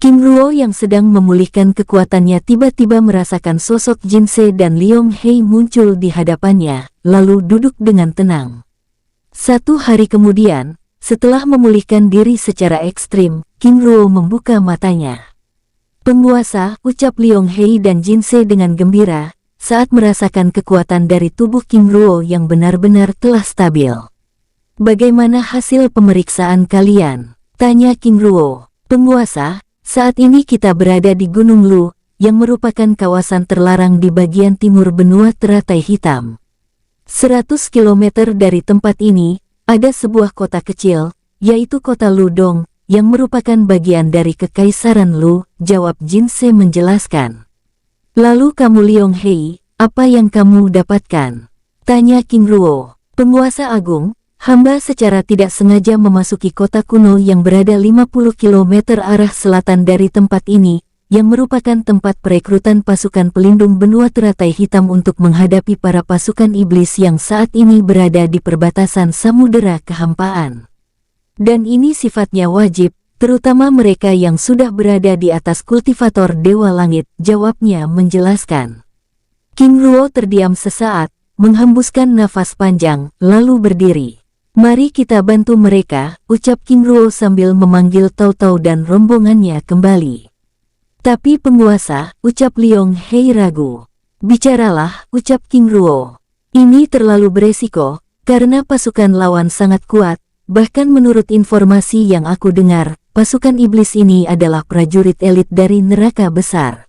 King Ruo yang sedang memulihkan kekuatannya tiba-tiba merasakan sosok Jinsei dan Liong Hei muncul di hadapannya, lalu duduk dengan tenang. 1 hari kemudian, setelah memulihkan diri secara ekstrim, King Ruo membuka matanya. "Penguasa," ucap Liong Hei dan Jinsei dengan gembira, saat merasakan kekuatan dari tubuh King Ruo yang benar-benar telah stabil. "Bagaimana hasil pemeriksaan kalian?" tanya King Ruo. "Penguasa, saat ini kita berada di Gunung Lu, yang merupakan kawasan terlarang di bagian timur benua teratai hitam. 100 km dari tempat ini, ada sebuah kota kecil, yaitu kota Ludong, yang merupakan bagian dari Kekaisaran Lu," jawab Jinsei menjelaskan. "Lalu kamu Liong Hei, apa yang kamu dapatkan?" tanya King Ruo. "Penguasa Agung, hamba secara tidak sengaja memasuki kota kuno yang berada 50 km arah selatan dari tempat ini, yang merupakan tempat perekrutan pasukan pelindung benua teratai hitam untuk menghadapi para pasukan iblis yang saat ini berada di perbatasan samudera kehampaan. Dan ini sifatnya wajib, terutama mereka yang sudah berada di atas kultivator Dewa Langit," jawabnya menjelaskan. King Ruo terdiam sesaat, menghembuskan nafas panjang, lalu berdiri. "Mari kita bantu mereka," ucap King Ruo sambil memanggil Tao Tao dan rombongannya kembali. "Tapi penguasa," ucap Liong Hei ragu. "Bicaralah," ucap King Ruo. "Ini terlalu beresiko, karena pasukan lawan sangat kuat, bahkan menurut informasi yang aku dengar, pasukan iblis ini adalah prajurit elit dari neraka besar."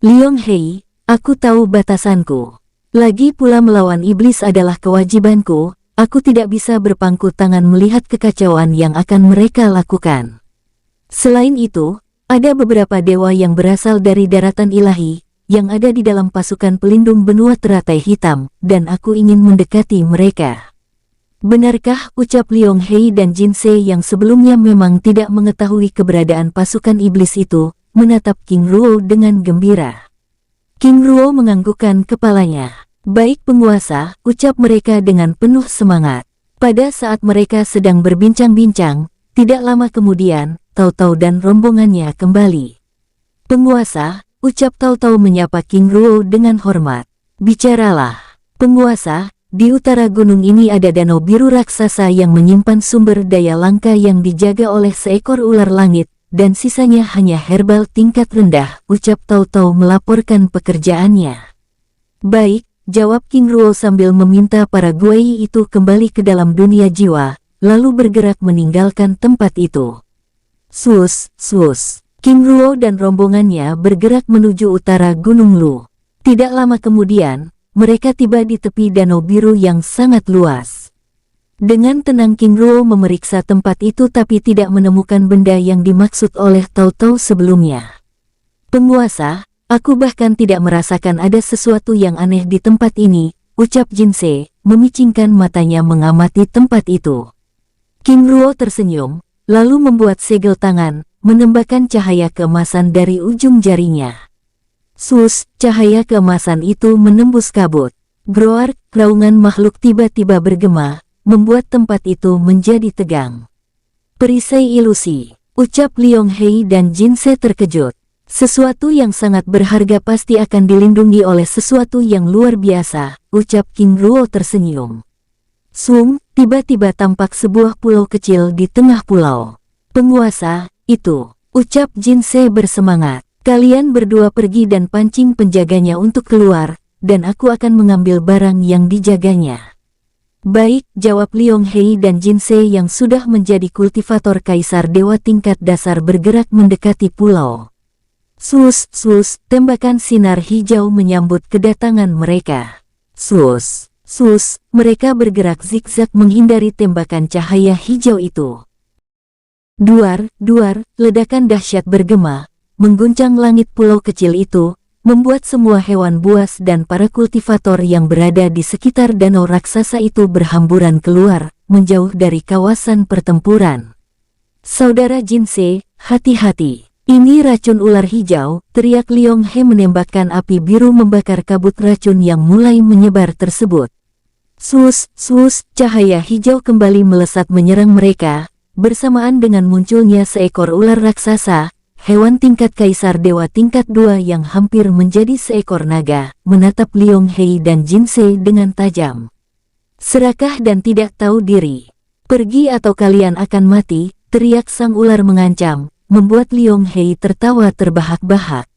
"Liong Hei, aku tahu batasanku. Lagi pula melawan iblis adalah kewajibanku. Aku tidak bisa berpangku tangan melihat kekacauan yang akan mereka lakukan. Selain itu, ada beberapa dewa yang berasal dari daratan ilahi, yang ada di dalam pasukan pelindung benua teratai hitam, dan aku ingin mendekati mereka." "Benarkah?" ucap Liong Hei dan Jinsei yang sebelumnya memang tidak mengetahui keberadaan pasukan iblis itu, menatap King Ruo dengan gembira. King Ruo menganggukkan kepalanya. "Baik penguasa," ucap mereka dengan penuh semangat. Pada saat mereka sedang berbincang-bincang, tidak lama kemudian, Tao Tao dan rombongannya kembali. "Penguasa," ucap Tao Tao menyapa King Ruo dengan hormat. "Bicaralah." "Penguasa, di utara gunung ini ada danau biru raksasa yang menyimpan sumber daya langka yang dijaga oleh seekor ular langit, dan sisanya hanya herbal tingkat rendah," ucap Tao Tao melaporkan pekerjaannya. "Baik," jawab King Ruo sambil meminta para guai itu kembali ke dalam dunia jiwa, lalu bergerak meninggalkan tempat itu. Sus, sus. King Ruo dan rombongannya bergerak menuju utara Gunung Lu. Tidak lama kemudian, mereka tiba di tepi danau biru yang sangat luas. Dengan tenang King Ruo memeriksa tempat itu tapi tidak menemukan benda yang dimaksud oleh Tao Tao sebelumnya. "Penguasa, aku bahkan tidak merasakan ada sesuatu yang aneh di tempat ini," ucap Jinsei, memicingkan matanya mengamati tempat itu. King Ruo tersenyum, lalu membuat segel tangan, menembakkan cahaya keemasan dari ujung jarinya. Sus, cahaya keemasan itu menembus kabut. Groar, raungan makhluk tiba-tiba bergema, membuat tempat itu menjadi tegang. "Perisai ilusi," ucap Liong Hei dan Jinsei terkejut. "Sesuatu yang sangat berharga pasti akan dilindungi oleh sesuatu yang luar biasa," ucap King Ruo tersenyum. Sung, tiba-tiba tampak sebuah pulau kecil di tengah pulau. "Penguasa, itu," ucap Jinsei bersemangat. "Kalian berdua pergi dan pancing penjaganya untuk keluar, dan aku akan mengambil barang yang dijaganya." "Baik," jawab Liong Hei dan Jinsei yang sudah menjadi kultivator kaisar dewa tingkat dasar bergerak mendekati pulau. Sus, sus, tembakan sinar hijau menyambut kedatangan mereka. Sus, sus, mereka bergerak zigzag menghindari tembakan cahaya hijau itu. Duar, duar, ledakan dahsyat bergema, mengguncang langit pulau kecil itu, membuat semua hewan buas dan para kultivator yang berada di sekitar danau raksasa itu berhamburan keluar, menjauh dari kawasan pertempuran. Saudara Jinsei, hati-hati. Ini racun ular hijau, teriak Liong He menembakkan api biru membakar kabut racun yang mulai menyebar tersebut. Sus, sus, cahaya hijau kembali melesat menyerang mereka, bersamaan dengan munculnya seekor ular raksasa, hewan tingkat kaisar dewa tingkat 2 yang hampir menjadi seekor naga, menatap Liong He dan Jinsei dengan tajam. Serakah dan tidak tahu diri. Pergi atau kalian akan mati, teriak sang ular mengancam, membuat Liong He tertawa terbahak-bahak.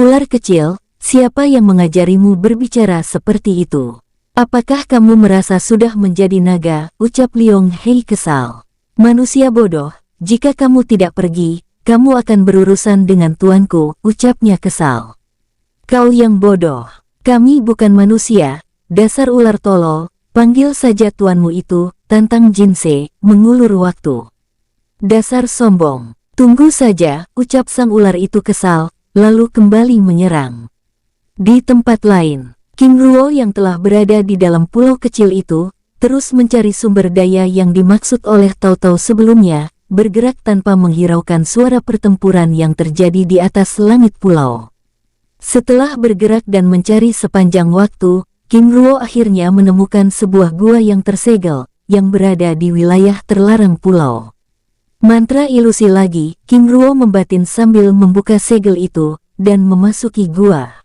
Ular kecil, siapa yang mengajarimu berbicara seperti itu? Apakah kamu merasa sudah menjadi naga? Ucap Liong He kesal. Manusia bodoh, jika kamu tidak pergi, kamu akan berurusan dengan tuanku, ucapnya kesal. Kau yang bodoh, kami bukan manusia, dasar ular tolol, panggil saja tuanmu itu, tantang Jinsei, mengulur waktu. Dasar sombong. Tunggu saja, ucap sang ular itu kesal, lalu kembali menyerang. Di tempat lain, King Ruo yang telah berada di dalam pulau kecil itu, terus mencari sumber daya yang dimaksud oleh Tao Tao sebelumnya, bergerak tanpa menghiraukan suara pertempuran yang terjadi di atas langit pulau. Setelah bergerak dan mencari sepanjang waktu, King Ruo akhirnya menemukan sebuah gua yang tersegel, yang berada di wilayah terlarang pulau. Mantra ilusi lagi, King Ruo membatin sambil membuka segel itu, dan memasuki gua.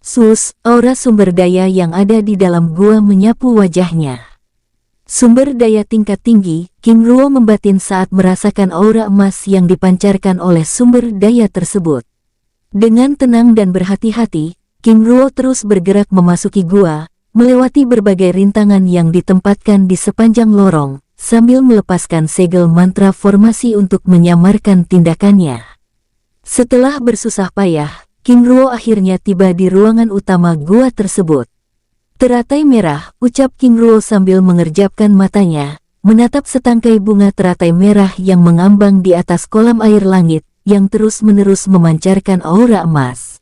Sus, aura sumber daya yang ada di dalam gua menyapu wajahnya. Sumber daya tingkat tinggi, King Ruo membatin saat merasakan aura emas yang dipancarkan oleh sumber daya tersebut. Dengan tenang dan berhati-hati, King Ruo terus bergerak memasuki gua, melewati berbagai rintangan yang ditempatkan di sepanjang lorong, sambil melepaskan segel mantra formasi untuk menyamarkan tindakannya. Setelah bersusah payah, King Ruo akhirnya tiba di ruangan utama gua tersebut. Teratai merah, ucap King Ruo sambil mengerjapkan matanya, menatap setangkai bunga teratai merah yang mengambang di atas kolam air langit, yang terus-menerus memancarkan aura emas.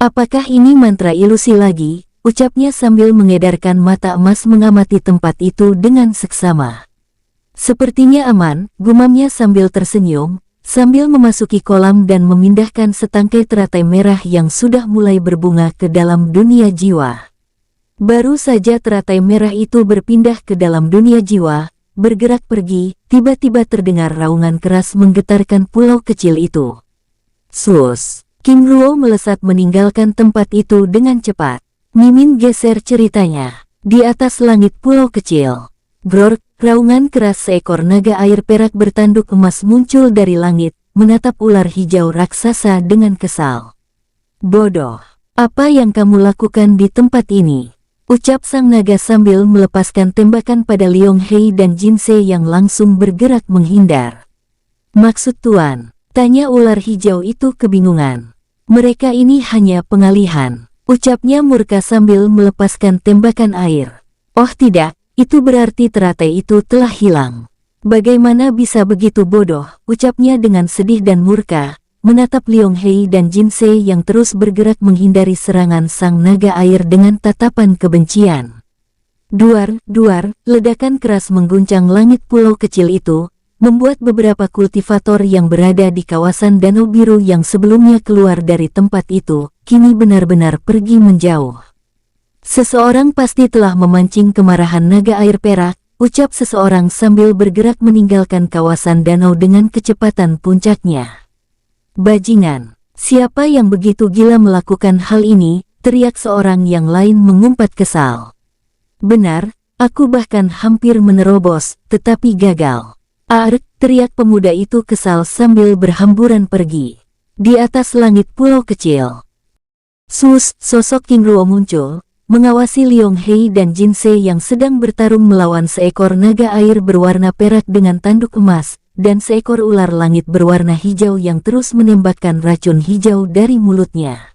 Apakah ini mantra ilusi lagi? Ucapnya sambil mengedarkan mata emas mengamati tempat itu dengan seksama. Sepertinya aman, gumamnya sambil tersenyum, sambil memasuki kolam dan memindahkan setangkai teratai merah yang sudah mulai berbunga ke dalam dunia jiwa. Baru saja teratai merah itu berpindah ke dalam dunia jiwa, bergerak pergi, tiba-tiba terdengar raungan keras menggetarkan pulau kecil itu. Sus! King Ruo melesat meninggalkan tempat itu dengan cepat. Mimin geser ceritanya. Di atas langit pulau kecil. Gror! Raungan keras seekor naga air perak bertanduk emas muncul dari langit, menatap ular hijau raksasa dengan kesal. Bodoh, apa yang kamu lakukan di tempat ini? Ucap sang naga sambil melepaskan tembakan pada Liong He dan Jinsei yang langsung bergerak menghindar. Maksud tuan? Tanya ular hijau itu kebingungan. Mereka ini hanya pengalihan, ucapnya murka sambil melepaskan tembakan air. Oh tidak. Itu berarti teratai itu telah hilang. Bagaimana bisa begitu bodoh, ucapnya dengan sedih dan murka, menatap Liong He dan Jinsei yang terus bergerak menghindari serangan sang naga air dengan tatapan kebencian. Duar, duar, ledakan keras mengguncang langit pulau kecil itu, membuat beberapa kultivator yang berada di kawasan Danau Biru yang sebelumnya keluar dari tempat itu, kini benar-benar pergi menjauh. Seseorang pasti telah memancing kemarahan naga air perak, ucap seseorang sambil bergerak meninggalkan kawasan danau dengan kecepatan puncaknya. Bajingan, siapa yang begitu gila melakukan hal ini? Teriak seorang yang lain mengumpat kesal. Benar, aku bahkan hampir menerobos, tetapi gagal. Ark, teriak pemuda itu kesal sambil berhamburan pergi. Di atas langit pulau kecil. Sus, sosok King Ruo muncul, mengawasi Liong He dan Jinsei yang sedang bertarung melawan seekor naga air berwarna perak dengan tanduk emas, dan seekor ular langit berwarna hijau yang terus menembakkan racun hijau dari mulutnya.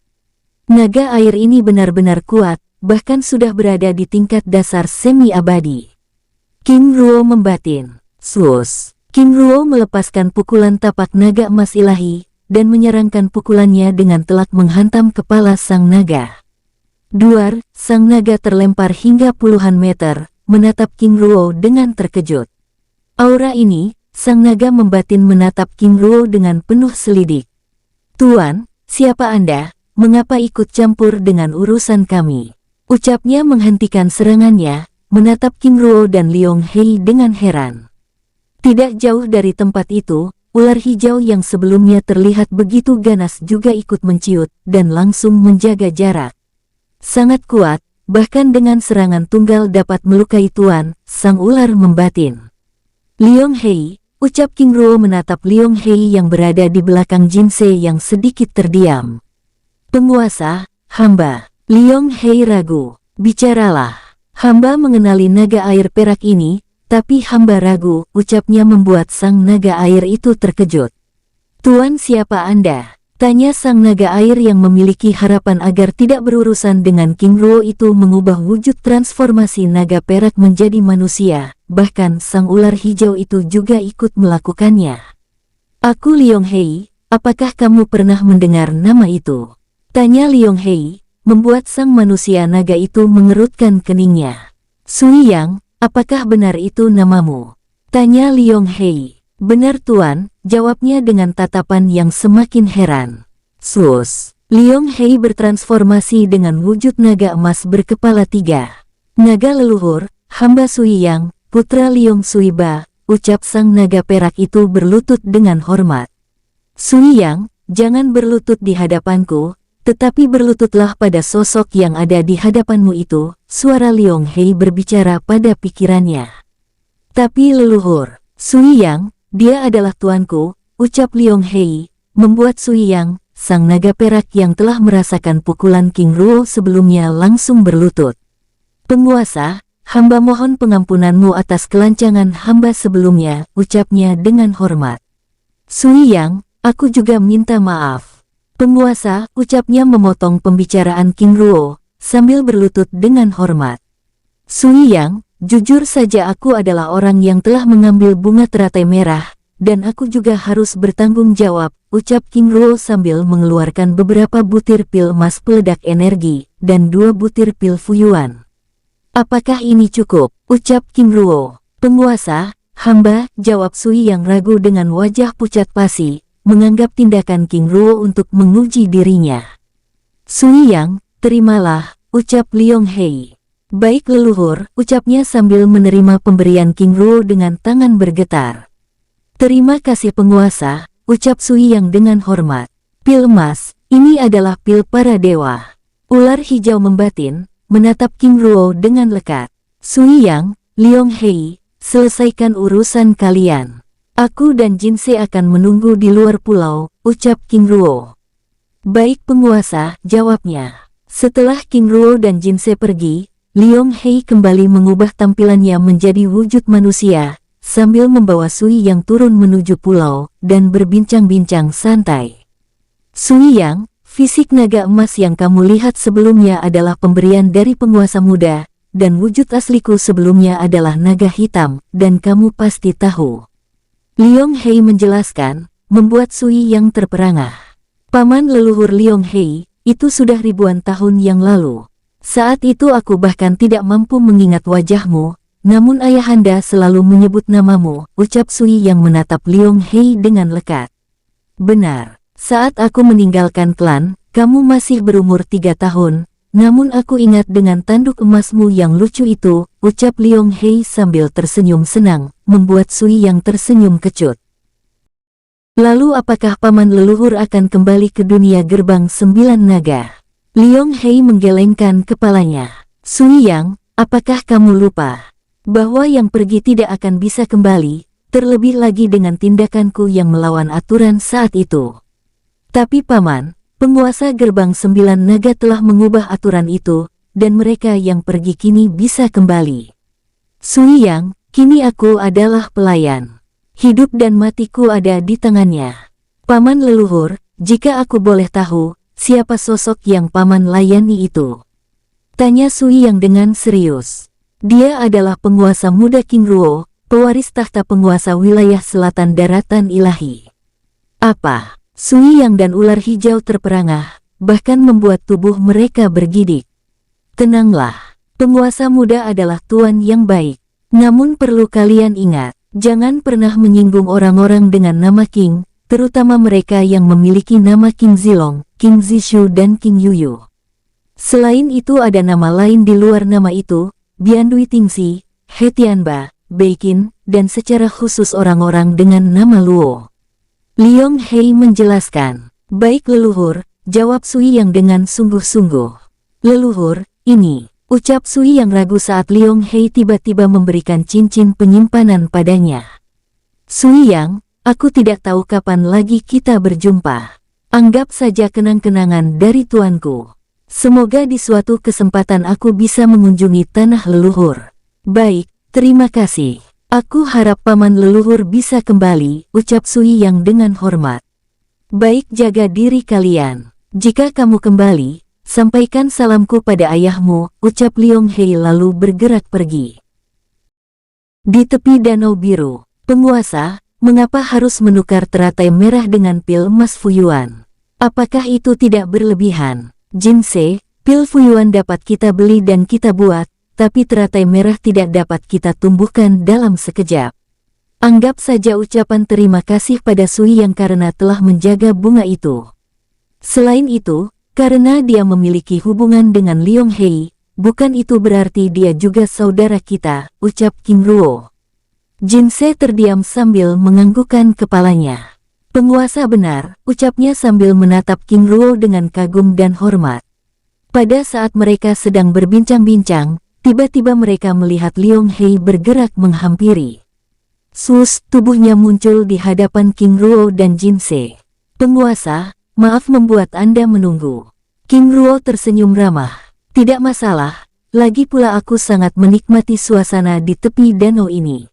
Naga air ini benar-benar kuat, bahkan sudah berada di tingkat dasar semi-abadi. King Ruo membatin. Swoosh! King Ruo melepaskan pukulan tapak naga emas ilahi, dan menyerangkan pukulannya dengan telak menghantam kepala sang naga. Duar, sang naga terlempar hingga puluhan meter, menatap King Ruo dengan terkejut. Aura ini, sang naga membatin menatap King Ruo dengan penuh selidik. "Tuan, siapa Anda? Mengapa ikut campur dengan urusan kami?" Ucapnya menghentikan serangannya, menatap King Ruo dan Liong Hei dengan heran. Tidak jauh dari tempat itu, ular hijau yang sebelumnya terlihat begitu ganas juga ikut menciut, dan langsung menjaga jarak. Sangat kuat, bahkan dengan serangan tunggal dapat melukai tuan, sang ular membatin. "Liong Hei," ucap King Ruo menatap Liong Hei yang berada di belakang Jinsei yang sedikit terdiam. "Penguasa, hamba." Liong Hei ragu. "Bicaralah." "Hamba mengenali naga air perak ini, tapi hamba ragu," ucapnya membuat sang naga air itu terkejut. "Tuan, siapa Anda?" tanya sang naga air yang memiliki harapan agar tidak berurusan dengan King Ruo itu mengubah wujud transformasi naga perak menjadi manusia, bahkan sang ular hijau itu juga ikut melakukannya. "Aku Liong Hei, apakah kamu pernah mendengar nama itu?" tanya Liong Hei, membuat sang manusia naga itu mengerutkan keningnya. "Sui Yang, apakah benar itu namamu?" tanya Liong Hei. "Benar tuan," jawabnya dengan tatapan yang semakin heran. Swoosh! Liong Hei bertransformasi dengan wujud naga emas berkepala 3. "Naga leluhur, hamba Sui Yang, putra Liong Sui Ba," ucap sang naga perak itu berlutut dengan hormat. "Sui Yang, jangan berlutut di hadapanku, tetapi berlututlah pada sosok yang ada di hadapanmu itu," suara Liong Hei berbicara pada pikirannya. "Tapi leluhur, Sui Yang, dia adalah tuanku," ucap Liong Hei, membuat Sui Yang, sang naga perak yang telah merasakan pukulan King Ruo sebelumnya langsung berlutut. "Penguasa, hamba mohon pengampunanmu atas kelancangan hamba sebelumnya," ucapnya dengan hormat. "Sui Yang, aku juga minta maaf." "Penguasa," ucapnya memotong pembicaraan King Ruo, sambil berlutut dengan hormat. "Sui Yang, jujur saja aku adalah orang yang telah mengambil bunga teratai merah, dan aku juga harus bertanggung jawab," ucap King Ruo sambil mengeluarkan beberapa butir pil emas peledak energi, dan 2 butir pil fuyuan. "Apakah ini cukup?" ucap King Ruo. "Penguasa, hamba," jawab Sui yang ragu dengan wajah pucat pasi, menganggap tindakan King Ruo untuk menguji dirinya. "Sui Yang, terimalah," ucap Liong Hei. "Baik leluhur," ucapnya sambil menerima pemberian King Ruo dengan tangan bergetar. "Terima kasih penguasa," ucap Sui Yang dengan hormat. "Pil emas, ini adalah pil para dewa." Ular hijau membatin, menatap King Ruo dengan lekat. "Sui Yang, Liong Hei, selesaikan urusan kalian. Aku dan Jinsei akan menunggu di luar pulau," ucap King Ruo. "Baik penguasa," jawabnya. Setelah King Ruo dan Jinsei pergi, Liong Hei kembali mengubah tampilannya menjadi wujud manusia, sambil membawa Sui Yang turun menuju pulau, dan berbincang-bincang santai. "Sui Yang, fisik naga emas yang kamu lihat sebelumnya adalah pemberian dari penguasa muda, dan wujud asliku sebelumnya adalah naga hitam, dan kamu pasti tahu." Liong Hei menjelaskan, membuat Sui Yang terperangah. "Paman leluhur Liong Hei, itu sudah ribuan tahun yang lalu. Saat itu aku bahkan tidak mampu mengingat wajahmu, namun ayahanda selalu menyebut namamu," ucap Sui yang menatap Liong Hei dengan lekat. "Benar, saat aku meninggalkan klan, kamu masih berumur 3 tahun, namun aku ingat dengan tanduk emasmu yang lucu itu," ucap Liong Hei sambil tersenyum senang, membuat Sui yang tersenyum kecut. "Lalu apakah paman leluhur akan kembali ke dunia gerbang 9 naga?" Liong Hei menggelengkan kepalanya. "Sui Yang, apakah kamu lupa bahwa yang pergi tidak akan bisa kembali, terlebih lagi dengan tindakanku yang melawan aturan saat itu?" "Tapi paman, penguasa gerbang 9 naga telah mengubah aturan itu, dan mereka yang pergi kini bisa kembali." "Sui Yang, kini aku adalah pelayan. Hidup dan matiku ada di tangannya. Paman leluhur, jika aku boleh tahu, siapa sosok yang paman layani itu? Tanya Sui Yang dengan serius. Dia adalah penguasa muda King Ruo, pewaris tahta penguasa wilayah selatan daratan ilahi. Apa? Sui Yang dan ular hijau terperangah, bahkan membuat tubuh mereka bergidik. Tenanglah, penguasa muda adalah tuan yang baik. Namun perlu kalian ingat, jangan pernah menyinggung orang-orang dengan nama King, terutama mereka yang memiliki nama King Zilong, King Zishu dan King Yuyu. Selain itu ada nama lain di luar nama itu, Biandui Tingsi, He Tianba, Beikin, dan secara khusus orang-orang dengan nama Luo. Liong Hei menjelaskan. Baik leluhur, jawab Sui Yang dengan sungguh-sungguh. Leluhur, ini, ucap Sui Yang ragu saat Liong Hei tiba-tiba memberikan cincin penyimpanan padanya. Sui Yang, aku tidak tahu kapan lagi kita berjumpa. Anggap saja kenang-kenangan dari tuanku. Semoga di suatu kesempatan aku bisa mengunjungi tanah leluhur. Baik, terima kasih. Aku harap paman leluhur bisa kembali, ucap Sui Yang dengan hormat. Baik, jaga diri kalian. Jika kamu kembali, sampaikan salamku pada ayahmu, ucap Liong Hei lalu bergerak pergi. Di tepi danau biru, penguasa, mengapa harus menukar teratai merah dengan pil emas Fuyuan? Apakah itu tidak berlebihan? Jinse, pil Fuyuan dapat kita beli dan kita buat, tapi teratai merah tidak dapat kita tumbuhkan dalam sekejap. Anggap saja ucapan terima kasih pada Sui Yang karena telah menjaga bunga itu. Selain itu, karena dia memiliki hubungan dengan Liong Hei, bukan itu berarti dia juga saudara kita, ucap King Ruo. Jinse terdiam sambil menganggukkan kepalanya. Penguasa benar, ucapnya sambil menatap King Ruo dengan kagum dan hormat. Pada saat mereka sedang berbincang-bincang, tiba-tiba mereka melihat Liong Hei bergerak menghampiri. Sus, tubuhnya muncul di hadapan King Ruo dan Jinse. Penguasa, maaf membuat Anda menunggu. King Ruo tersenyum ramah. Tidak masalah, lagi pula aku sangat menikmati suasana di tepi danau ini.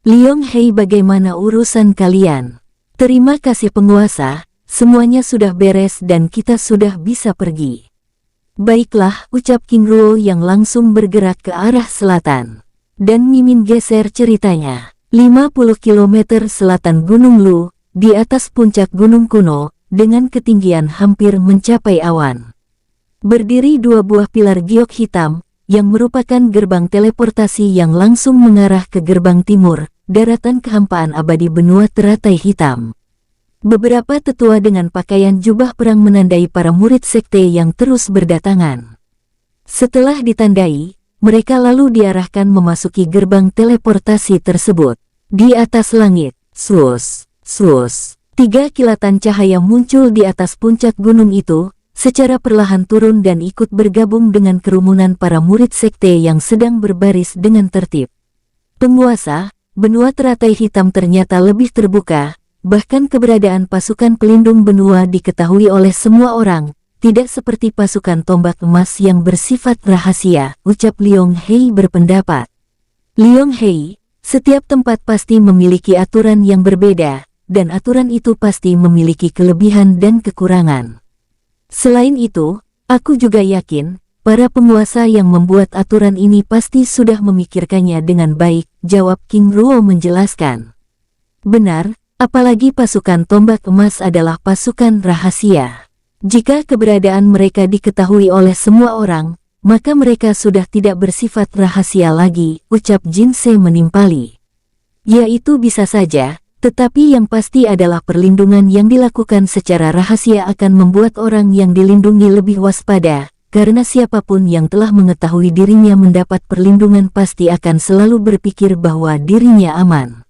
Liong Hei, bagaimana urusan kalian? Terima kasih penguasa, semuanya sudah beres dan kita sudah bisa pergi. Baiklah, ucap King Ruo yang langsung bergerak ke arah selatan. Dan mimin geser ceritanya. 50 km selatan Gunung Lu, di atas puncak gunung kuno, dengan ketinggian hampir mencapai awan. Berdiri dua buah pilar giok hitam, yang merupakan gerbang teleportasi yang langsung mengarah ke gerbang timur, daratan kehampaan abadi benua teratai hitam. Beberapa tetua dengan pakaian jubah perang menandai para murid sekte yang terus berdatangan. Setelah ditandai, mereka lalu diarahkan memasuki gerbang teleportasi tersebut. Di atas langit, sus, 3 kilatan cahaya muncul di atas puncak gunung itu, secara perlahan turun dan ikut bergabung dengan kerumunan para murid sekte yang sedang berbaris dengan tertib. Penguasa, benua teratai hitam ternyata lebih terbuka, bahkan keberadaan pasukan pelindung benua diketahui oleh semua orang, tidak seperti pasukan tombak emas yang bersifat rahasia, ucap Liong Hei berpendapat. Liong Hei, setiap tempat pasti memiliki aturan yang berbeda, dan aturan itu pasti memiliki kelebihan dan kekurangan. Selain itu, aku juga yakin, para penguasa yang membuat aturan ini pasti sudah memikirkannya dengan baik, jawab King Ruo menjelaskan. Benar, apalagi pasukan tombak emas adalah pasukan rahasia. Jika keberadaan mereka diketahui oleh semua orang, maka mereka sudah tidak bersifat rahasia lagi, ucap Jinse menimpali. Yaitu bisa saja, tetapi yang pasti adalah perlindungan yang dilakukan secara rahasia akan membuat orang yang dilindungi lebih waspada, karena siapapun yang telah mengetahui dirinya mendapat perlindungan pasti akan selalu berpikir bahwa dirinya aman.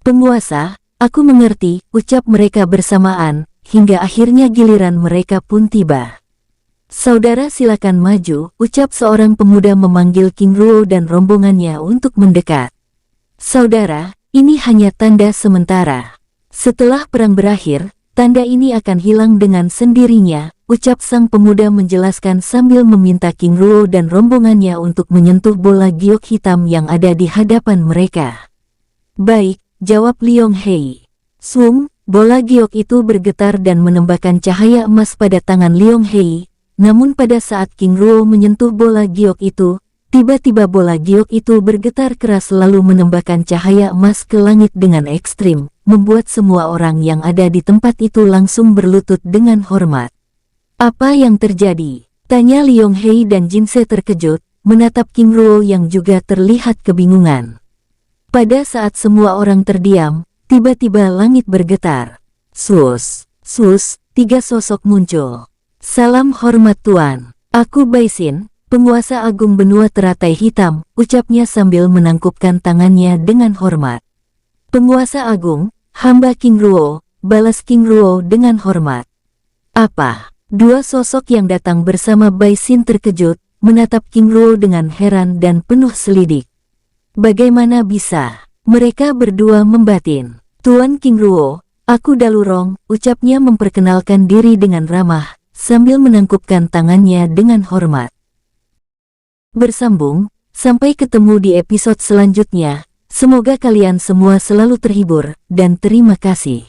Penguasa, aku mengerti, ucap mereka bersamaan, hingga akhirnya giliran mereka pun tiba. Saudara silakan maju, ucap seorang pemuda memanggil King Ruo dan rombongannya untuk mendekat. Saudara, ini hanya tanda sementara. Setelah perang berakhir, tanda ini akan hilang dengan sendirinya, ucap sang pemuda menjelaskan sambil meminta King Ruo dan rombongannya untuk menyentuh bola giok hitam yang ada di hadapan mereka. Baik, jawab Liong Hei. Swung, bola giok itu bergetar dan menembakkan cahaya emas pada tangan Liong Hei. Namun pada saat King Ruo menyentuh bola giok itu, tiba-tiba bola giok itu bergetar keras lalu menembakkan cahaya emas ke langit dengan ekstrim, membuat semua orang yang ada di tempat itu langsung berlutut dengan hormat. Apa yang terjadi? Tanya Liong Hei dan Jinse terkejut, menatap King Ruo yang juga terlihat kebingungan. Pada saat semua orang terdiam, tiba-tiba langit bergetar. Sus, sus, 3 sosok muncul. Salam hormat Tuan. Aku Baisin, penguasa agung benua teratai hitam, ucapnya sambil menangkupkan tangannya dengan hormat. Penguasa agung, hamba King Ruo, balas King Ruo dengan hormat. Apa? 2 sosok yang datang bersama Baisin terkejut, menatap King Ruo dengan heran dan penuh selidik. Bagaimana bisa? Mereka berdua membatin. Tuan King Ruo, aku Dalurong, ucapnya memperkenalkan diri dengan ramah, sambil menangkupkan tangannya dengan hormat. Bersambung, sampai ketemu di episode selanjutnya. Semoga kalian semua selalu terhibur, dan terima kasih.